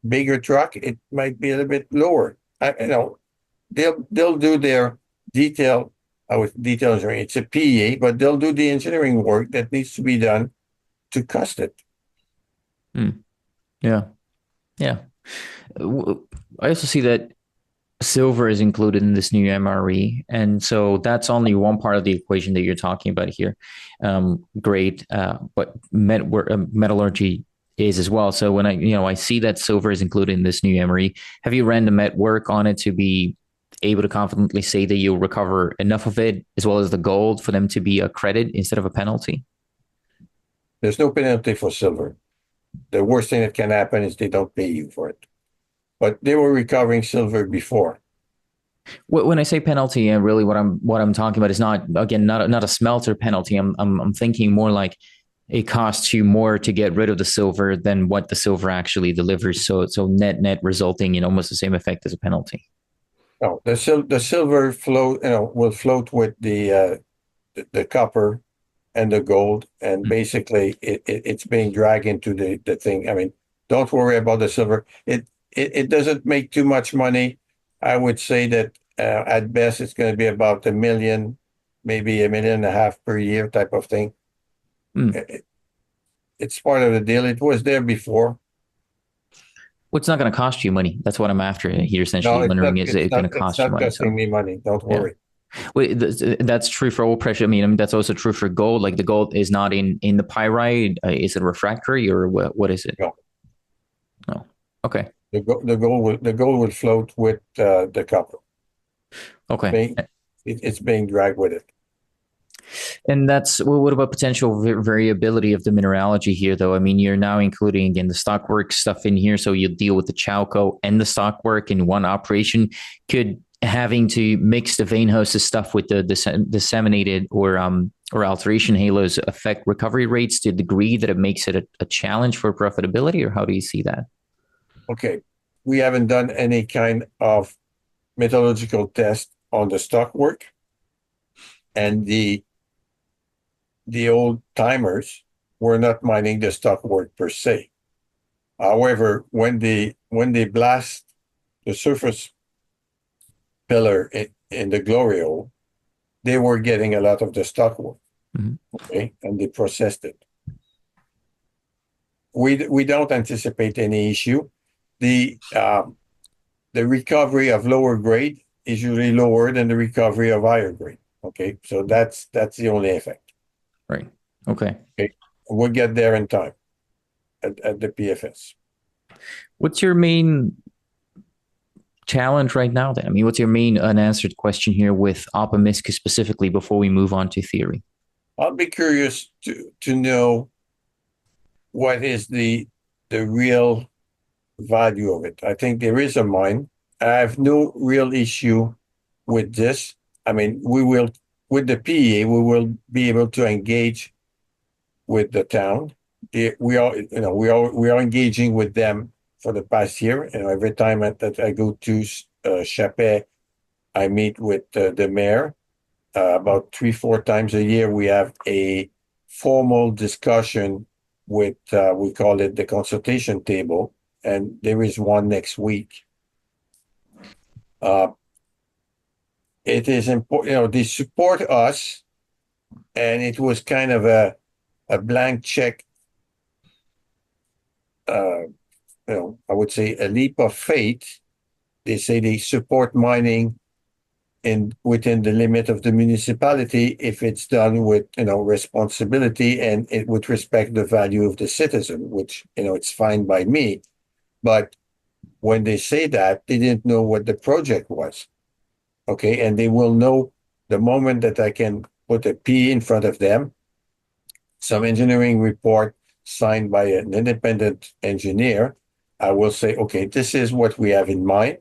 bigger truck, it might be a little bit lower. They'll do their detail with detail engineering. It's a PEA, but they'll do the engineering work that needs to be done to cost it. Yeah. Yeah. I also see that silver is included in this new MRE, and so that's only one part of the equation that you're talking about here. Great, but metallurgy is as well. So when I see that silver is included in this new MRE, have you ran the met work on it to be able to confidently say that you'll recover enough of it as well as the gold for them to be a credit instead of a penalty? There's no penalty for silver. The worst thing that can happen is they don't pay you for it. But they were recovering silver before. When I say penalty, and really what I'm talking about is not a smelter penalty. I'm thinking more like it costs you more to get rid of the silver than what the silver actually delivers. So net resulting in almost the same effect as a penalty. No, the silver will float with the copper and the gold, and basically it's being dragged into the thing. I mean, don't worry about the silver. It doesn't make too much money. I would say that at best it's going to be about $1 million, maybe $1.5 million per year type of thing. Mm. It's part of the deal. It was there before. Well, it's not going to cost you money. That's what I'm after here. No, Essentially, wondering is it going to it's cost you not money? costing So me money. Don't yeah. worry. Well, that's true for all pressure. I mean, that's also true for gold. Like the gold is not in the pyrite. Is it refractory or what is it? No, No. Okay. the gold will float with the copper. Okay. Being, it's being dragged with it. And that's well, what about potential variability of the mineralogy here, though? I mean, you're now including again the stockwork stuff in here, so you deal with the chalco and the stockwork in one operation. Could having to mix the vein houses stuff with the disseminated or alteration halos affect recovery rates to a degree that it makes it a challenge for profitability, or how do you see that? Okay, we haven't done any kind of metallurgical test on the stockwork, and the old timers were not mining the stockwork per se. However, when they blast the surface pillar in the glory hole, they were getting a lot of the stockwork. Mm-hmm. Okay, and they processed it. We don't anticipate any issue. The the recovery of lower grade is usually lower than the recovery of higher grade. Okay, so that's the only effect. Right. Okay. Okay, we'll get there in time at the PFS. What's your main challenge right now then? I mean, what's your main unanswered question here with Opemiska specifically before we move on to theory? I'll be curious to know what is the real value of it. I think there is a mine. I have no real issue with this. I mean, we will with the PEA, we will be able to engage with the town. We are, you know, we are engaging with them for the past year. You know, every time that I go to Chapet, I meet with the mayor. About 3, 4 times a year, we have a formal discussion with we call it the consultation table, and there is one next week. Uh, it is important, you know, they support us, and it was kind of a blank check. You know, I would say a leap of faith. They say they support mining in within the limit of the municipality if it's done with, you know, responsibility and it would respect the value of the citizen, which, you know, it's fine by me. But when they say that, they didn't know what the project was. Okay, and they will know the moment that I can put a P in front of them, some engineering report signed by an independent engineer. I will say, okay, this is what we have in mind.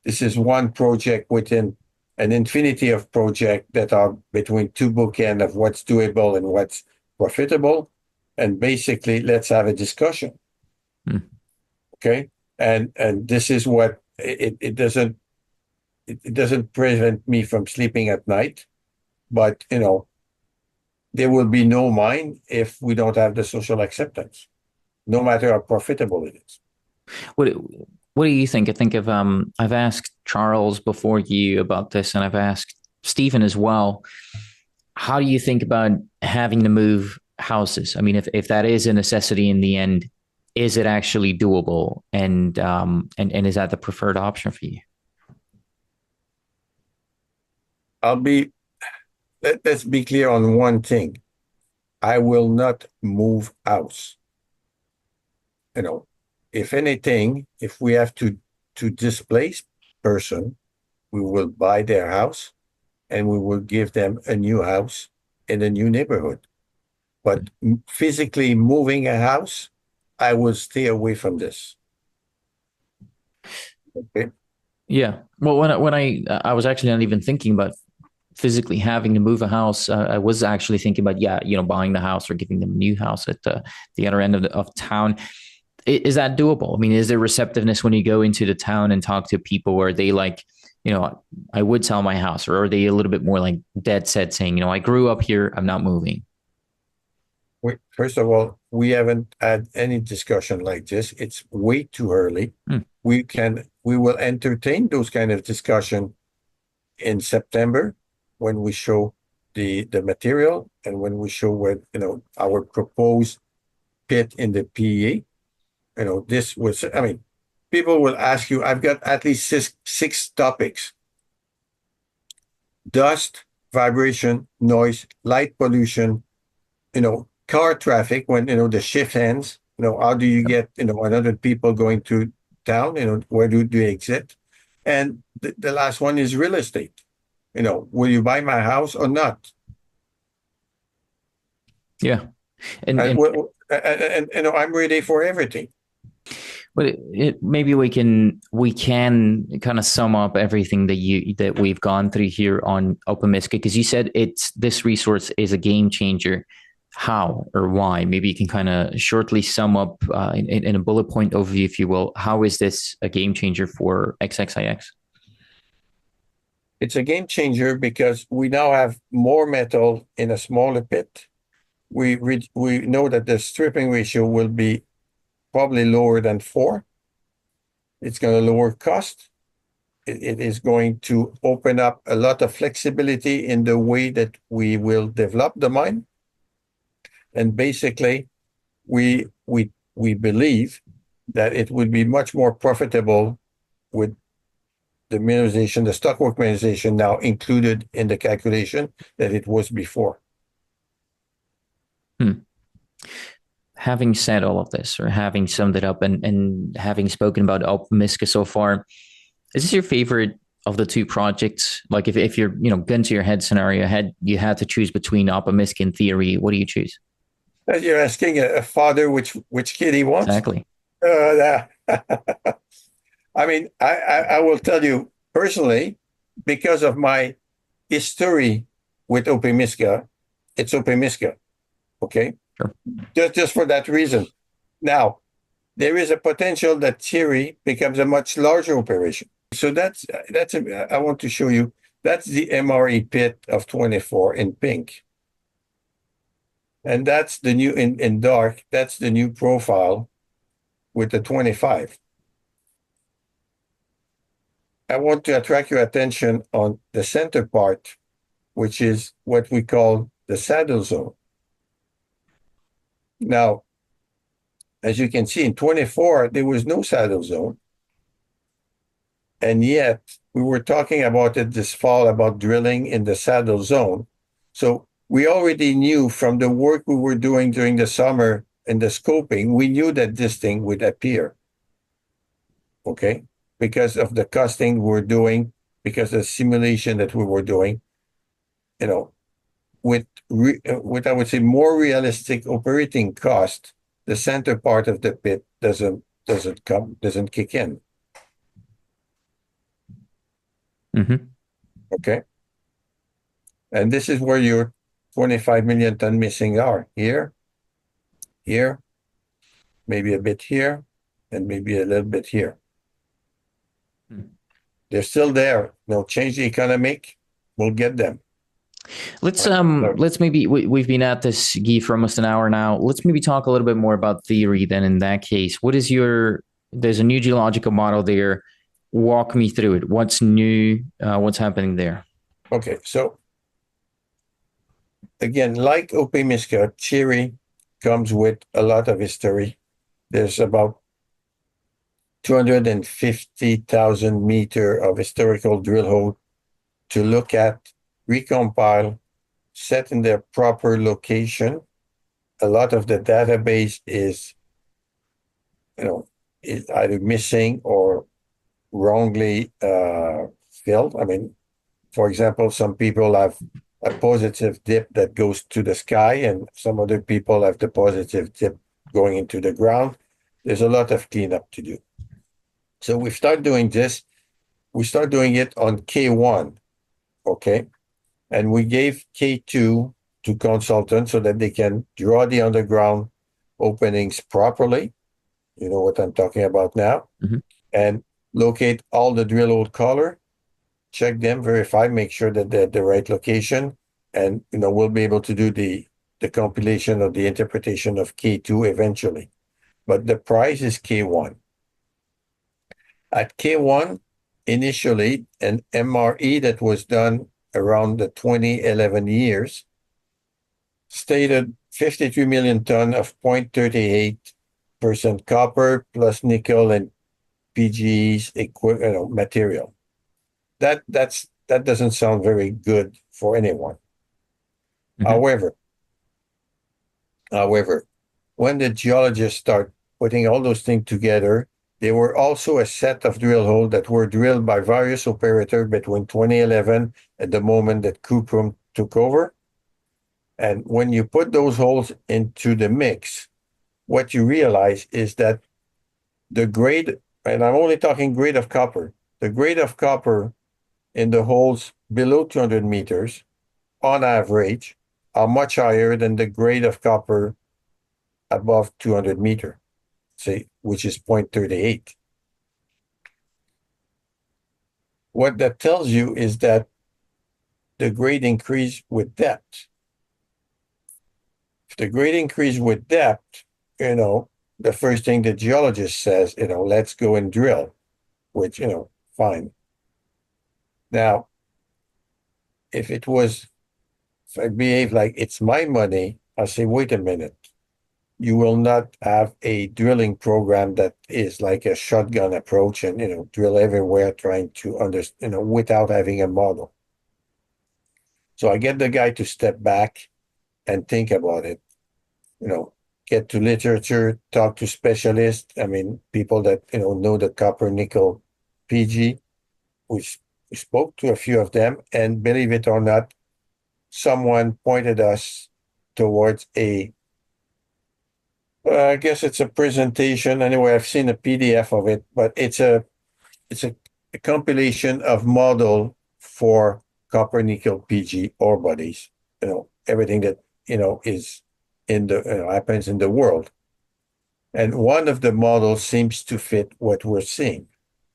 This is one project within an infinity of projects that are between two bookends of what's doable and what's profitable. And basically, let's have a discussion. Hmm. Okay. And this is what it doesn't it doesn't prevent me from sleeping at night, but you know, there will be no mine if we don't have the social acceptance, no matter how profitable it is. What what do you think? I think I've asked Charles before you about this, and I've asked Stephen as well. How do you think about having to move houses? I mean, if that is a necessity in the end, is it actually doable? And is that the preferred option for you? I'll be let's be clear on one thing. I will not move house. You know, if anything, if we have to displace person, we will buy their house and we will give them a new house in a new neighborhood. But physically moving a house, I will stay away from this. Okay. Yeah. Well, when I was actually not even thinking about physically having to move a house, I was actually thinking about buying the house or giving them a new house at the other end of town. Is that doable? I mean, is there receptiveness when you go into the town and talk to people? Where they like, I would sell my house, or are they a little bit more like dead set saying, I grew up here, I'm not moving? First of all, we haven't had any discussion like this. It's way too early. Hmm. We will entertain those kind of discussion in September when we show the material and when we show what, our proposed pit in the PEA. This was, I mean, people will ask you, I've got at least six topics: dust, vibration, noise, light pollution, car traffic when, the shift ends, how do you get, 100 people going to town, where do they exit? And the last one is real estate. Will you buy my house or not? Yeah. And I'm ready for everything. But maybe we can kind of sum up everything that we've gone through here on Opemiska, because you said this resource is a game changer. How or why? Maybe you can kind of shortly sum up in a bullet point overview, if you will. How is this a game changer for XXIX? It's a game changer because we now have more metal in a smaller pit. We know that the stripping ratio will be probably lower than 4. It's going to lower cost. It is going to open up a lot of flexibility in the way that we will develop the mine. And basically, we believe that it would be much more profitable with the mineralization, the stockwork mineralization now included in the calculation than it was before. Having said all of this, or having summed it up, and having spoken about Opemiska so far, is this your favorite of the two projects? Like if you're, gun to your head scenario ahead, you had to choose between Opemiska and Thierry, what do you choose? You're asking a father which kid he wants? Exactly. I mean, I will tell you personally, because of my history with Opemiska, it's Opemiska. Okay? Sure. Just for that reason. Now, there is a potential that Thierry becomes a much larger operation. So I want to show you, that's the MRE pit of 24 in pink. And that's the new, in dark, that's the new profile with the 25. I want to attract your attention on the center part, which is what we call the saddle zone. Now, as you can see in 24, there was no saddle zone. And yet we were talking about it this fall about drilling in the saddle zone. So we already knew from the work we were doing during the summer and the scoping, we knew that this thing would appear. Okay? Because of the costing we're doing, because of the simulation that we were doing, with I would say more realistic operating cost, the center part of the pit doesn't kick in. Mm-hmm. Okay. And this is where your 25 million ton missing are. Here, maybe a bit here, and maybe a little bit here. They're still there. Change the economic, we'll get them. Let's maybe, we've been at this, Guy, for almost an hour now. Let's maybe talk a little bit more about Thierry then in that case. There's a new geological model there. Walk me through it. What's new? What's happening there? Okay, so again, like Opemiska, Thierry comes with a lot of history. There's about 250,000 meters of historical drill hole to look at, recompile, set in their proper location. A lot of the database is either missing or wrongly filled. I mean, for example, some people have a positive dip that goes to the sky, and some other people have the positive dip going into the ground. There's a lot of cleanup to do. So we start doing this. We start doing it on K1, okay? And we gave K2 to consultants so that they can draw the underground openings properly. You know what I'm talking about now. Mm-hmm. And locate all the drill hole color, check them, verify, make sure that they're at the right location. And, we'll be able to do the compilation of the interpretation of K2 eventually. But the price is K1. At K1, initially, an MRE that was done around the 2011 years stated 53 million ton of 0.38% copper plus nickel and PG's material. That doesn't sound very good for anyone. Mm-hmm. However, when the geologists start putting all those things together, there were also a set of drill holes that were drilled by various operators between 2011 and the moment that Cuprum took over. And when you put those holes into the mix, what you realize is that the grade, and I'm only talking grade of copper, the grade of copper in the holes below 200 meters, on average, are much higher than the grade of copper above 200 meter, say, which is 0.38. What that tells you is that the grade increase with depth. If the grade increase with depth, the first thing the geologist says, let's go and drill, which, fine. Now, if I behave like it's my money, I say, wait a minute. You will not have a drilling program that is like a shotgun approach and, drill everywhere trying to understand, without having a model. So I get the guy to step back and think about it, get to literature, talk to specialists. I mean, people that, know the copper nickel PG. We spoke to a few of them, and believe it or not, someone pointed us towards I guess it's a presentation. Anyway, I've seen a PDF of it, but it's a compilation of model for copper nickel PG ore bodies. Everything that is in the happens in the world, and one of the models seems to fit what we're seeing.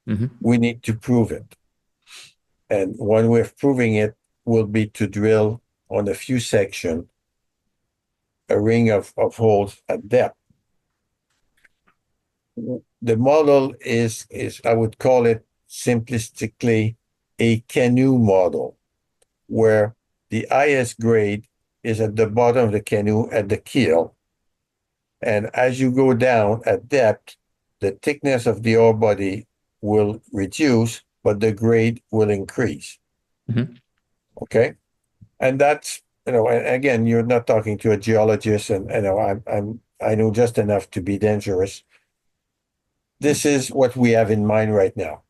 Mm-hmm. We need to prove it, and one way of proving it will be to drill on a few sections a ring of holes at depth. The model is I would call it simplistically a canoe model, where the highest grade is at the bottom of the canoe at the keel. And as you go down at depth, the thickness of the ore body will reduce, but the grade will increase. Mm-hmm. Okay. And that's, and again, you're not talking to a geologist, and I know just enough to be dangerous. This is what we have in mind right now.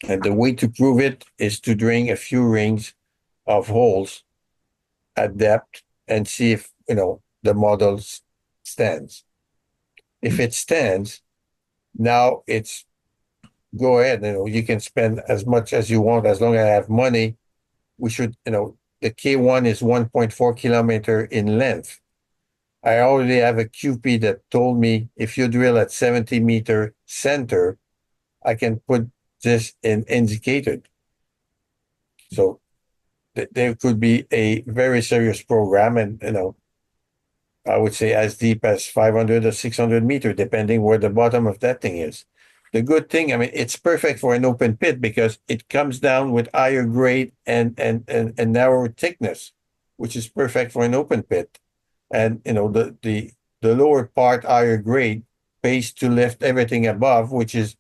And the way to prove it is to drill a few rings of holes at depth and see if, the model stands. If it stands, now it's go ahead. You can spend as much as you want as long as I have money. We should, the K1 is 1.4 kilometer in length. I already have a QP that told me if you drill at 70-meter center, I can put this in indicated. So there could be a very serious program, and I would say as deep as 500 or 600 meters, depending where the bottom of that thing is. The good thing, I mean, it's perfect for an open pit because it comes down with higher grade and narrower thickness, which is perfect for an open pit. And the lower part, higher grade, pays to lift everything above, which is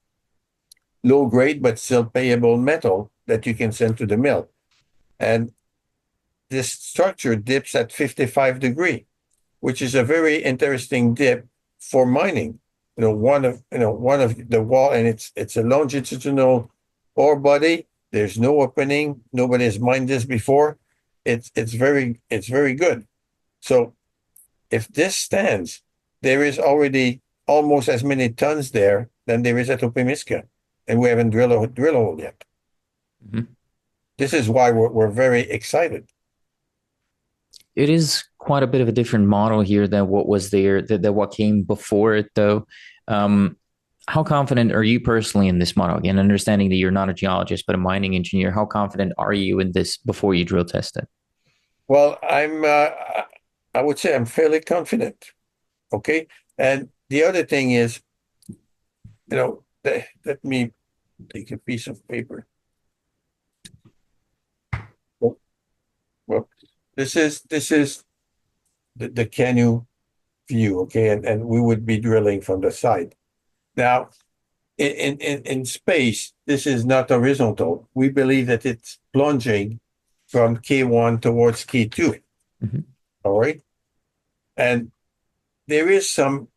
low grade but still payable metal that you can send to the mill. And this structure dips at 55 degrees, which is a very interesting dip for mining. One of the wall, and it's a longitudinal ore body. There's no opening. Nobody has mined this before. It's very good. So if this stands, there is already almost as many tons there than there is at Opemiska, and we haven't drilled a hole yet. Mm-hmm. This is why we're very excited. It is quite a bit of a different model here than what was there, than what came before it, though. How confident are you personally in this model? Again, understanding that you're not a geologist, but a mining engineer, how confident are you in this before you drill test it? Well, I would say I'm fairly confident. Okay. And the other thing is, let me take a piece of paper. Well, this is the canoe view, okay, and we would be drilling from the side. Now, in space, this is not horizontal. We believe that it's plunging from K1 towards K2. Mm-hmm. All right. And there was some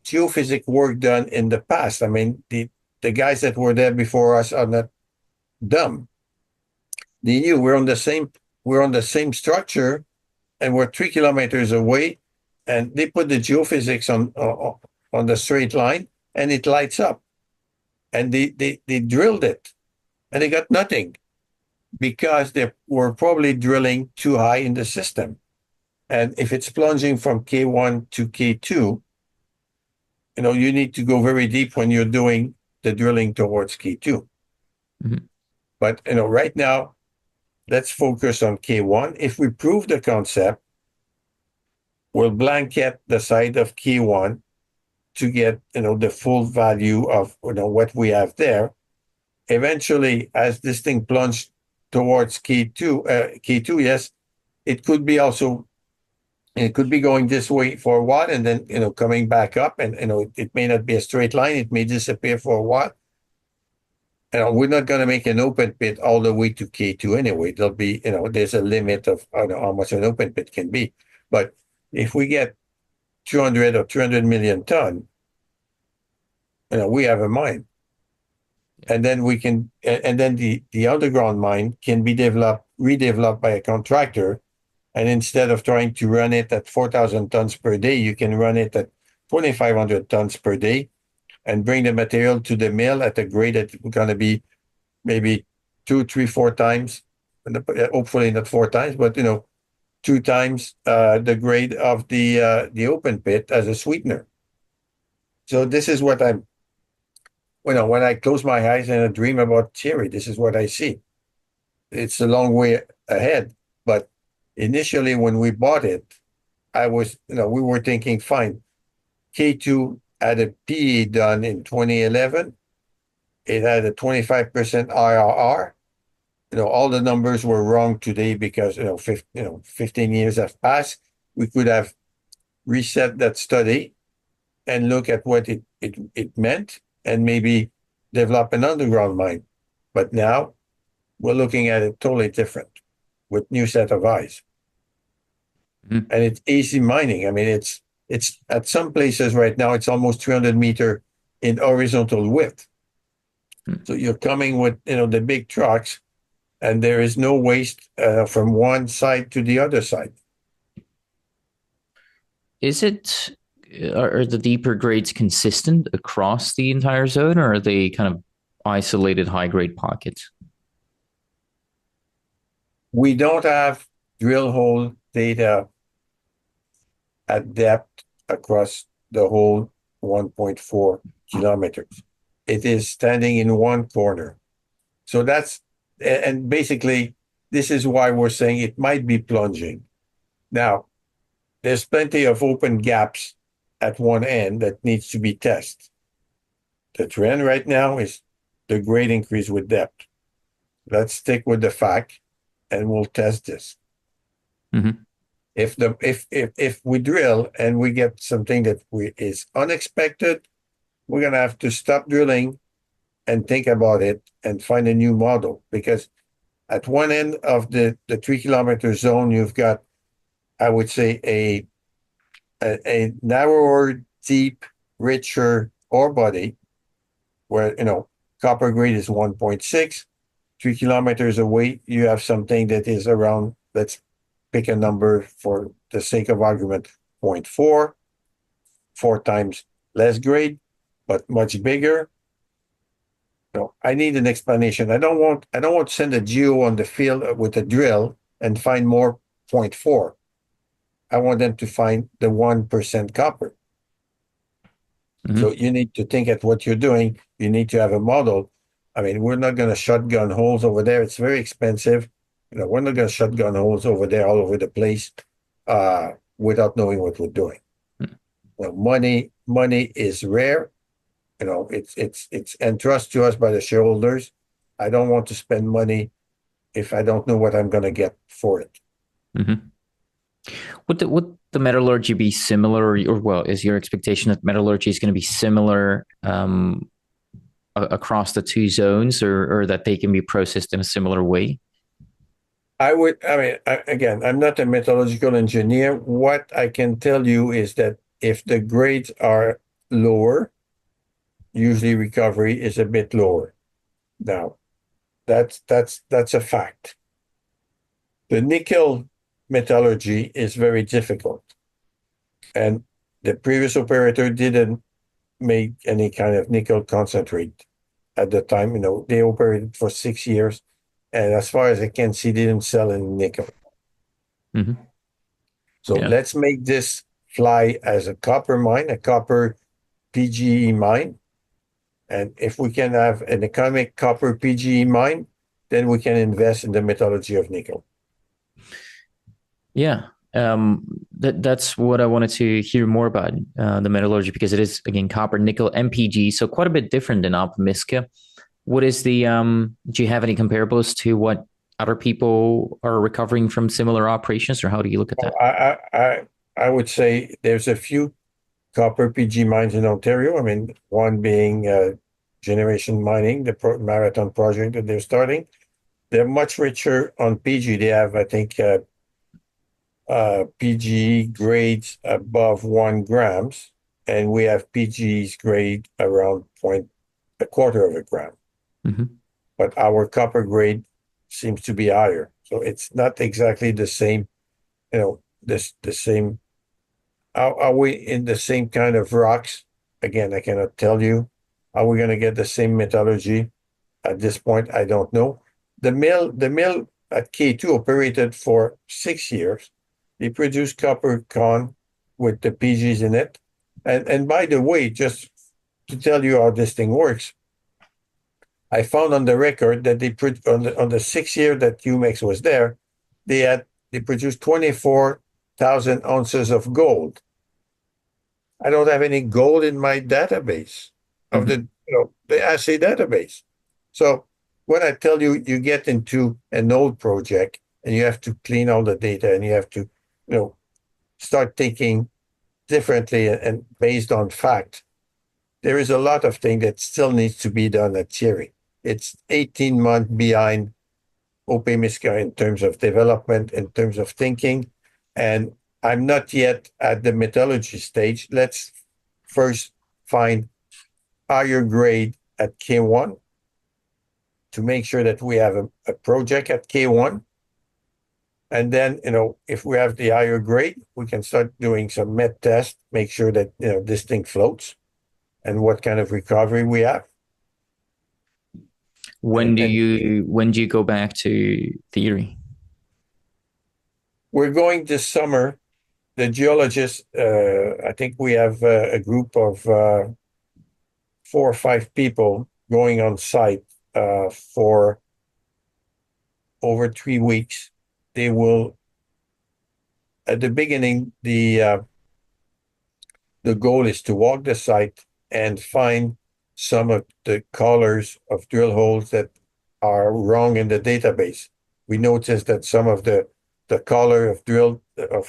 geophysics work done in the past. I mean, the guys that were there before us are not dumb. They knew we're on the same structure, and we're 3 kilometers away, and they put the geophysics on the straight line, and it lights up. And they drilled it, and they got nothing because they were probably drilling too high in the system. And if it's plunging from K1 to K2, you need to go very deep when you're doing the drilling towards K2. Mm-hmm. But right now, let's focus on K1. If we prove the concept, we'll blanket the side of K1 to get the full value of what we have there. Eventually, as this thing plunged towards K2, yes, it could be going this way for a while, and then coming back up, and it may not be a straight line. It may disappear for a while. We're not going to make an open pit all the way to K2 anyway. There'll be there's a limit of how much an open pit can be. But if we get 200 or 300 million ton, we have a mine. And then the underground mine can be redeveloped by a contractor. And instead of trying to run it at 4,000 tons per day, you can run it at 2,500 tons per day and bring the material to the mill at a grade that's going to be maybe 2, 3, 4 times, hopefully not 4 times, but 2 times the grade of the open pit as a sweetener. So this is what when I close my eyes and I dream about Thierry, this is what I see. It's a long way ahead, but initially when we bought it, we were thinking, fine, K2 had a PEA done in 2011. It had a 25% IRR. All the numbers were wrong today because 15 years have passed. We could have reset that study and look at what it meant and maybe develop an underground mine. But now we're looking at it totally different with new set of eyes. Mm-hmm. And it's easy mining. I mean, it's at some places right now, it's almost 300 meters in horizontal width. Mm-hmm. So you're coming with, the big trucks, and there is no waste from one side to the other side. Are the deeper grades consistent across the entire zone, or are they kind of isolated high-grade pockets? We don't have drill hole data at depth across the whole 1.4 kilometers. It is standing in one corner. So and basically, this is why we're saying it might be plunging. Now, there's plenty of open gaps at one end that needs to be tested. The trend right now is the grade increase with depth. Let's stick with the fact, and we'll test this. Mm-hmm. If we drill and we get something that is unexpected, we're gonna have to stop drilling and think about it and find a new model, because at one end of the 3-kilometer zone, you've got, I would say, a narrower, deep, richer ore body where copper grade is 1.6. 3 kilometers away, you have something that is around, let's pick a number for the sake of argument, 0.4, 4 times less grade, but much bigger. I need an explanation. I don't want to send a geo on the field with a drill and find more 0.4. I want them to find the 1% copper. Mm-hmm. So you need to think at what you're doing. You need to have a model. I mean, we're not going to shotgun holes over there. It's very expensive. We're not going to shotgun holes over there all over the place without knowing what we're doing. Mm-hmm. Money is rare. It's entrusted to us by the shareholders. I don't want to spend money if I don't know what I'm going to get for it. Mm-hmm. Would the metallurgy be similar, or well, is your expectation that metallurgy is going to be similar across the two zones, or that they can be processed in a similar way? Again, I'm not a metallurgical engineer. What I can tell you is that if the grades are lower, usually recovery is a bit lower. Now, that's a fact. The nickel metallurgy is very difficult, and the previous operator didn't make any kind of nickel concentrate at the time. They operated for 6 years, and as far as I can see, they didn't sell any nickel. Mm-hmm. So Yeah. let's make this fly as a copper mine, a copper PGE mine. And if we can have an economic copper PGE mine, then we can invest in the metallurgy of nickel. Yeah. That's what I wanted to hear more about, the metallurgy, because it is, again, copper, nickel, MPG, so quite a bit different than Opemiska. What is the do you have any comparables to what other people are recovering from similar operations, or how do you look at that? I would say there's a few copper PG mines in Ontario. I mean, one being Generation Mining, the marathon project that they're starting. They're much richer on PG. They have, I think, PG grades above 1 grams, and we have PG's grade around a quarter of a gram. Mm-hmm. But our copper grade seems to be higher, so it's not exactly the same. The same. Are we in the same kind of rocks? Again, I cannot tell you. Are we going to get the same metallurgy? At this point, I don't know. The mill at K2 operated for 6 years. They produced copper con with the PGs in it. And by the way, just to tell you how this thing works, I found on the record that they put on the 6 year that UMEX was there, they produced 24,000 ounces of gold. I don't have any gold in my database of the assay database. So when I tell you, you get into an old project and you have to clean all the data and you have to, start thinking differently and based on fact, there is a lot of things that still needs to be done at Thierry. It's 18 months behind Opemiska in terms of development, in terms of thinking, and I'm not yet at the metallurgy stage. Let's first find higher grade at K1 to make sure that we have a project at K1. And then, if we have the higher grade, we can start doing some met test, make sure that, this thing floats and what kind of recovery we have. When do you go back to Thierry? We're going this summer. The geologists, I think we have a group of 4 or 5 people going on site for over 3 weeks. They will, at the beginning, the goal is to walk the site and find some of the colors of drill holes that are wrong in the database. We noticed that some of the color of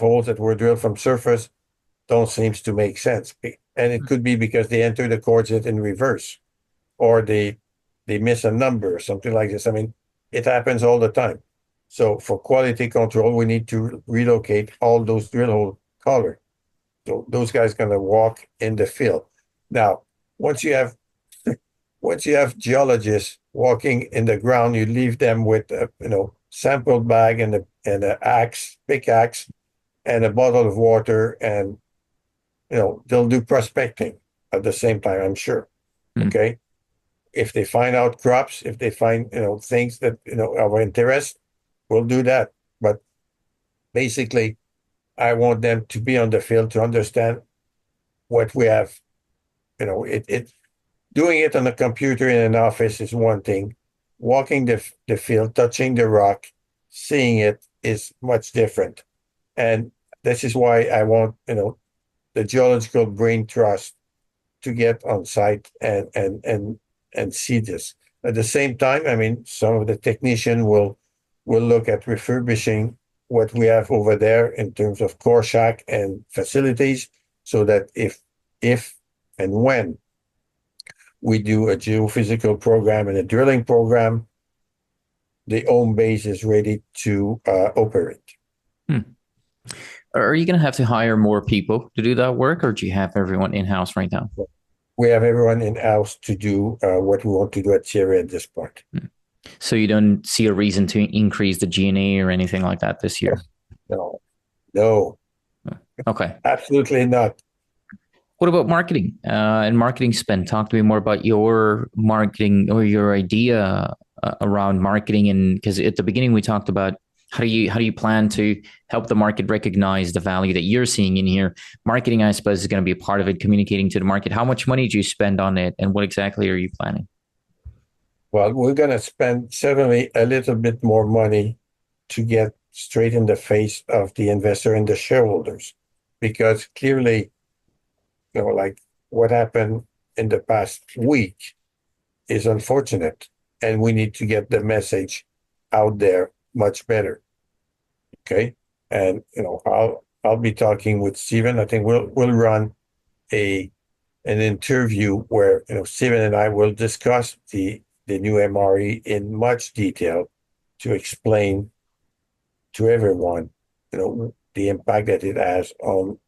holes that were drilled from surface don't seem to make sense. And it could be because they enter the coordinate in reverse, or they miss a number or something like this. I mean, it happens all the time. So for quality control, we need to relocate all those drill hole color. So those guys gonna walk in the field. Now, once you have geologists walking in the ground, you leave them with a sample bag and a pickaxe, and a bottle of water, and they'll do prospecting at the same time, I'm sure. Okay. If they find out crops, if they find things that of interest, we'll do that. But basically, I want them to be on the field to understand what we have. Doing it on a computer in an office is one thing. Walking the field, touching the rock, seeing it is much different. And this is why I want the geological brain trust to get on site and see this. At the same time, I mean, some of the technician will look at refurbishing what we have over there in terms of core shack and facilities, so that if and when we do a geophysical program and a drilling program, the home base is ready to operate. Are you going to have to hire more people to do that work, or do you have everyone in-house right now? We have everyone in-house to do what we want to do at Thierry at this point. So you don't see a reason to increase the G&A or anything like that this year? No. Okay. Absolutely not. What about marketing and marketing spend? Talk to me more about your marketing or your idea around marketing. And because at the beginning we talked about how do you plan to help the market recognize the value that you're seeing in here? Marketing, I suppose, is going to be a part of it, communicating to the market. How much money do you spend on it, and what exactly are you planning? Well, we're going to spend certainly a little bit more money to get straight in the face of the investor and the shareholders, because clearly, like what happened in the past week is unfortunate, and we need to get the message out there much better. Okay, and I'll be talking with Stephen. I think we'll run an interview where Stephen and I will discuss the new MRE in much detail to explain to everyone the impact that it has on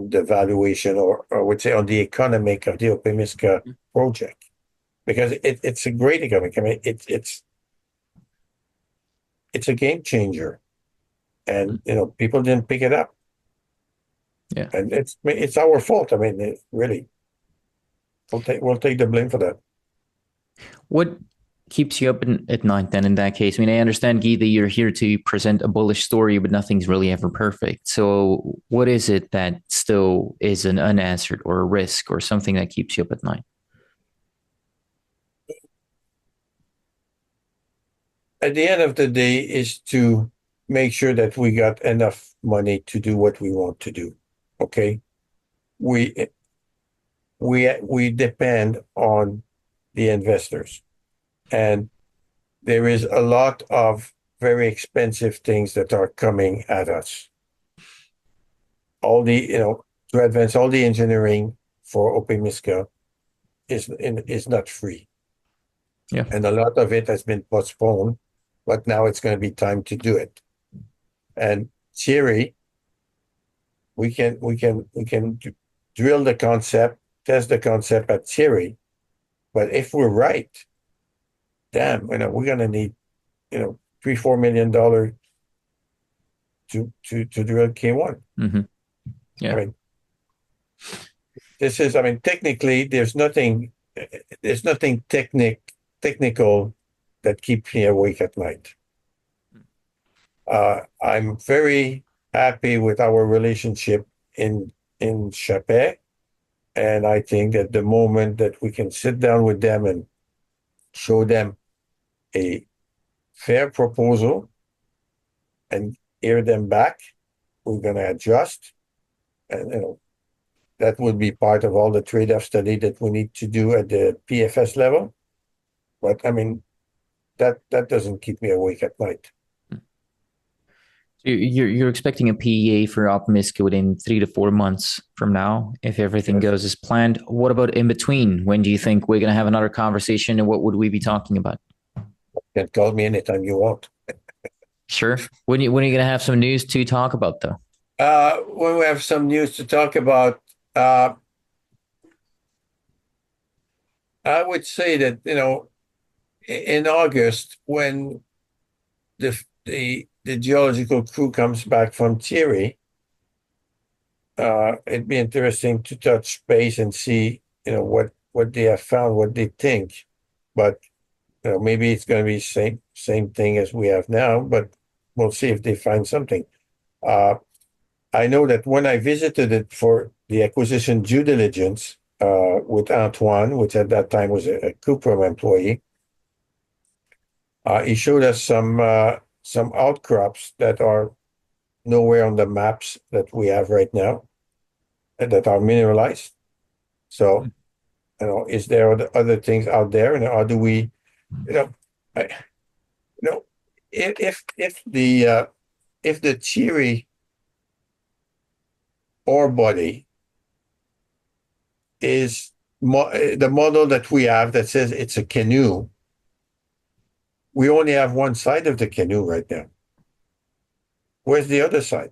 the valuation, or I would say on the economic of the Opemiska project, because it's a great economic. I mean, it's a game changer, and people didn't pick it up. Yeah, and it's our fault. I mean, really, we'll take the blame for that. What keeps you up at night then in that case? I mean, I understand, Guy, that you're here to present a bullish story, but nothing's really ever perfect. So what is it that still is an unanswered or a risk or something that keeps you up at night? At the end of the day is to make sure that we got enough money to do what we want to do. Okay. We depend on the investors, and there is a lot of very expensive things that are coming at us. All the, to advance all the engineering for Opemiska is not free. Yeah. And a lot of it has been postponed, but now it's going to be time to do it. And Thierry, we can drill the concept, test the concept at Thierry, but if we're right, damn, we're going to need, $3-4 million to drill K1. Mm-hmm. Yeah. I mean, technically, there's nothing technical that keeps me awake at night. I'm very happy with our relationship in Chapet, and I think that the moment that we can sit down with them and show them a fair proposal and hear them back, we're going to adjust, and that would be part of all the trade-off study that we need to do at the PFS level. But I mean, that doesn't keep me awake at night. You're expecting a PEA for Opemiska within 3 to 4 months from now, if everything goes as planned. What about in between? When do you think we're going to have another conversation, and what would we be talking about? You can call me anytime you want. Sure. When are you going to have some news to talk about, though? When we have some news to talk about, I would say that in August, when the geological crew comes back from Thierry, it'd be interesting to touch base and see what they have found, what they think. But maybe it's going to be same thing as we have now, but we'll see if they find something. I know that when I visited it for the acquisition due diligence with Antoine, which at that time was a Cooper employee, he showed us some outcrops that are nowhere on the maps that we have right now, and that are mineralized. So, is there other things out there, and how do we, if if the Thierry ore body is the model that we have that says it's a canoe, we only have one side of the canoe right now. Where's the other side?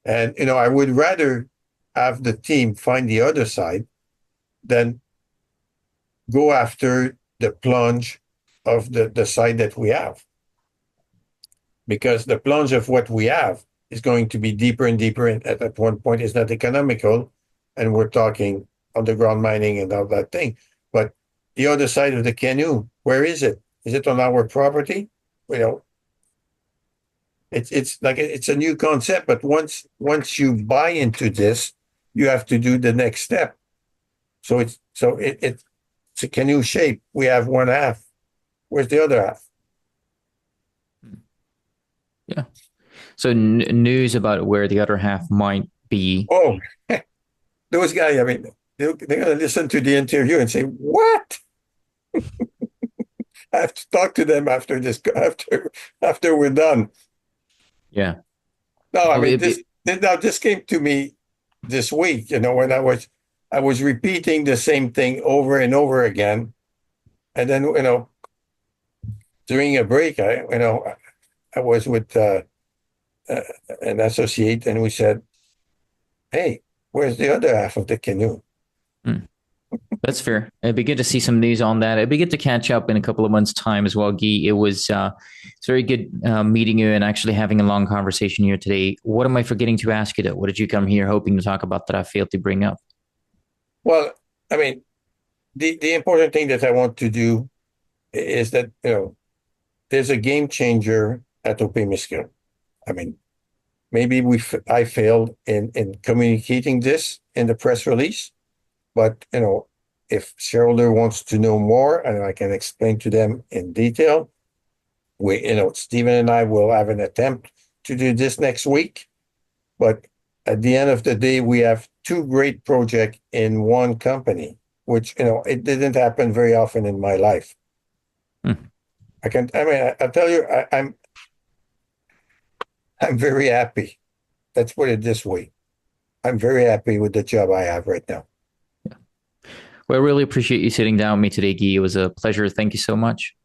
And, I would rather have the team find the other side than go after the plunge of the side that we have. Because the plunge of what we have is going to be deeper and deeper. And at one point, it's not economical. And we're talking underground mining and all that thing. But the other side of the canoe, where is it? Is it on our property? It's like it's a new concept, but once you buy into this, you have to do the next step. So it's a canoe shape. We have one half. Where's the other half? Yeah. So news about where the other half might be. Oh, those guys, I mean, they're going to listen to the interview and say, what? I have to talk to them after we're done. Yeah. No, I mean, this came to me this week, when I was repeating the same thing over and over again. And then, during a break, I was with an associate, and we said, hey, where's the other half of the canoe? That's fair. It'd be good to see some news on that. It'd be good to catch up in a couple of months' time as well, Guy. It's very good meeting you and actually having a long conversation here today. What am I forgetting to ask you, though? What did you come here hoping to talk about that I failed to bring up? Well, I mean, the important thing that I want to do is that, there's a game changer at Opemiska. I mean, maybe I failed in communicating this in the press release, but, if shareholder wants to know more, and I can explain to them in detail, Stephen and I will have an attempt to do this next week. But at the end of the day, we have two great projects in one company, which, it didn't happen very often in my life. I'll tell you, I'm very happy. Let's put it this way. I'm very happy with the job I have right now. Well, I really appreciate you sitting down with me today, Guy. It was a pleasure. Thank you so much.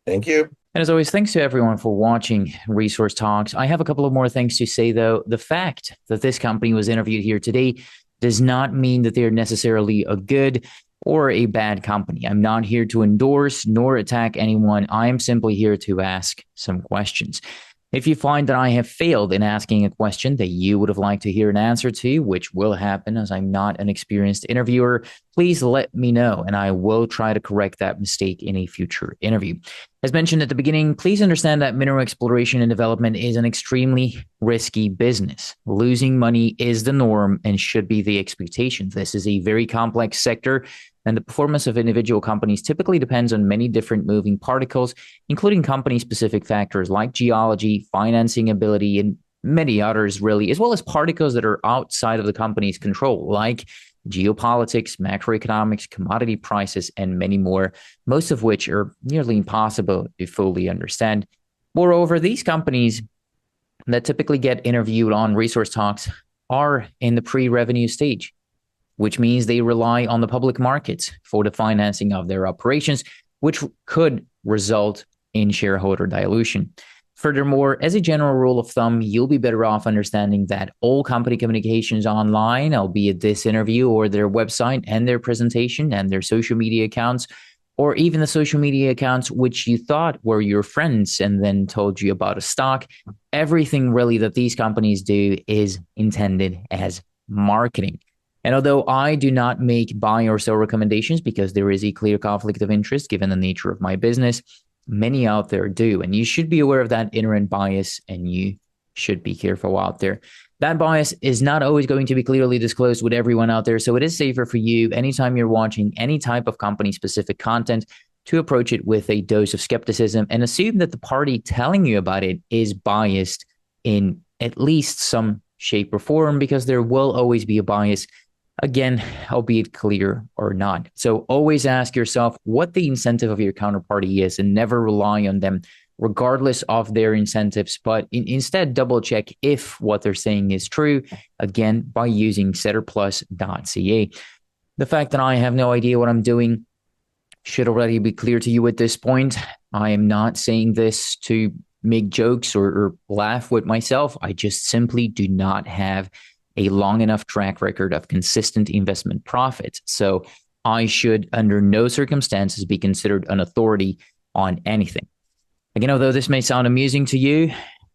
Thank you. And as always, thanks to everyone for watching Resource Talks. I have a couple of more things to say, though. The fact that this company was interviewed here today does not mean that they're necessarily a good or a bad company. I'm not here to endorse nor attack anyone. I am simply here to ask some questions. If you find that I have failed in asking a question that you would have liked to hear an answer to, which will happen as I'm not an experienced interviewer, please let me know and I will try to correct that mistake in a future interview. As mentioned at the beginning, please understand that mineral exploration and development is an extremely risky business. Losing money is the norm and should be the expectation. This is a very complex sector, and the performance of individual companies typically depends on many different moving particles, including company-specific factors like geology, financing ability, and many others, really, as well as particles that are outside of the company's control, like geopolitics, macroeconomics, commodity prices, and many more, most of which are nearly impossible to fully understand. Moreover, these companies that typically get interviewed on Resource Talks are in the pre-revenue stage, which means they rely on the public markets for the financing of their operations, which could result in shareholder dilution. Furthermore, as a general rule of thumb, you'll be better off understanding that all company communications online, albeit this interview or their website and their presentation and their social media accounts, or even the social media accounts which you thought were your friends and then told you about a stock, everything really that these companies do is intended as marketing. And although I do not make buy or sell recommendations because there is a clear conflict of interest given the nature of my business, many out there do. And you should be aware of that inherent bias and you should be careful out there. That bias is not always going to be clearly disclosed with everyone out there. So it is safer for you anytime you're watching any type of company specific content to approach it with a dose of skepticism and assume that the party telling you about it is biased in at least some shape or form, because there will always be a bias. Again, albeit clear or not. So always ask yourself what the incentive of your counterparty is and never rely on them regardless of their incentives, but instead double check if what they're saying is true, again, by using setterplus.ca. The fact that I have no idea what I'm doing should already be clear to you at this point. I am not saying this to make jokes or laugh with myself. I just simply do not have a long enough track record of consistent investment profits. So I should, under no circumstances, be considered an authority on anything. Again, although this may sound amusing to you,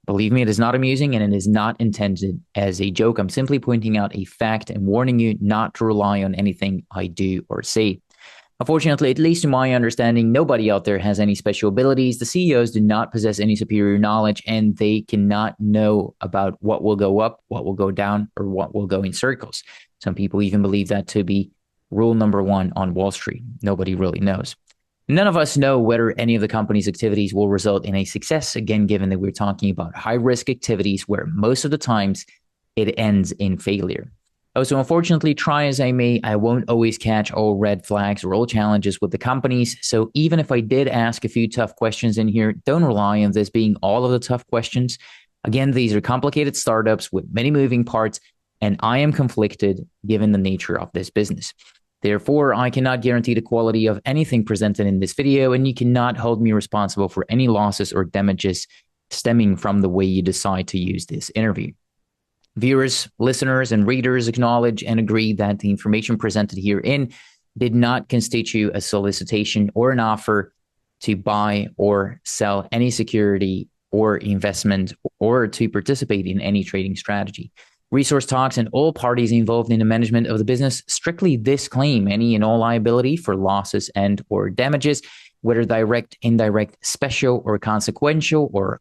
believe me, it is not amusing and it is not intended as a joke. I'm simply pointing out a fact and warning you not to rely on anything I do or say. Unfortunately, at least to my understanding, nobody out there has any special abilities. The CEOs do not possess any superior knowledge, and they cannot know about what will go up, what will go down, or what will go in circles. Some people even believe that to be rule number one on Wall Street. Nobody really knows. None of us know whether any of the company's activities will result in a success, again, given that we're talking about high-risk activities where most of the times it ends in failure. So unfortunately, try as I may, I won't always catch all red flags or all challenges with the companies. So even if I did ask a few tough questions in here, don't rely on this being all of the tough questions. Again, these are complicated startups with many moving parts, and I am conflicted given the nature of this business. Therefore, I cannot guarantee the quality of anything presented in this video, and you cannot hold me responsible for any losses or damages stemming from the way you decide to use this interview. Viewers, listeners, and readers acknowledge and agree that the information presented herein did not constitute a solicitation or an offer to buy or sell any security or investment or to participate in any trading strategy. Resource Talks and all parties involved in the management of the business strictly disclaim any and all liability for losses and or damages, whether direct, indirect, special, or consequential, or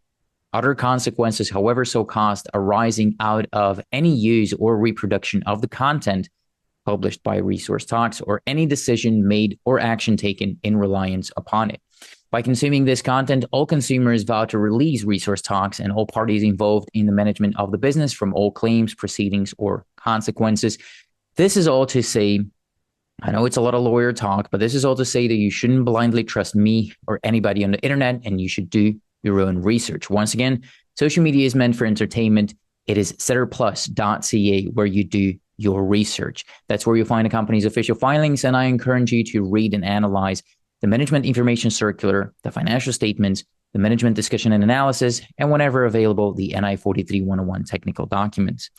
other consequences, however so caused, arising out of any use or reproduction of the content published by Resource Talks or any decision made or action taken in reliance upon it. By consuming this content, all consumers vow to release Resource Talks and all parties involved in the management of the business from all claims, proceedings, or consequences. This is all to say, I know it's a lot of lawyer talk, but this is all to say that you shouldn't blindly trust me or anybody on the internet, and you should do your own research. Once again, social media is meant for entertainment. It is setterplus.ca where you do your research. That's where you'll find the company's official filings, and I encourage you to read and analyze the Management Information Circular, the financial statements, the Management Discussion and Analysis, and whenever available, the NI 43-101 technical documents.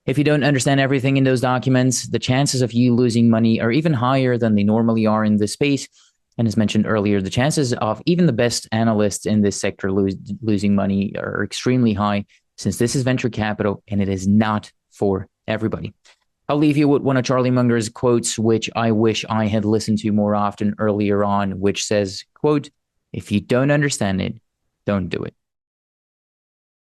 If you don't understand everything in those documents, the chances of you losing money are even higher than they normally are in this space. And as mentioned earlier, the chances of even the best analysts in this sector losing money are extremely high, since this is venture capital and it is not for everybody. I'll leave you with one of Charlie Munger's quotes, which I wish I had listened to more often earlier on, which says, quote, "If you don't understand it, don't do it."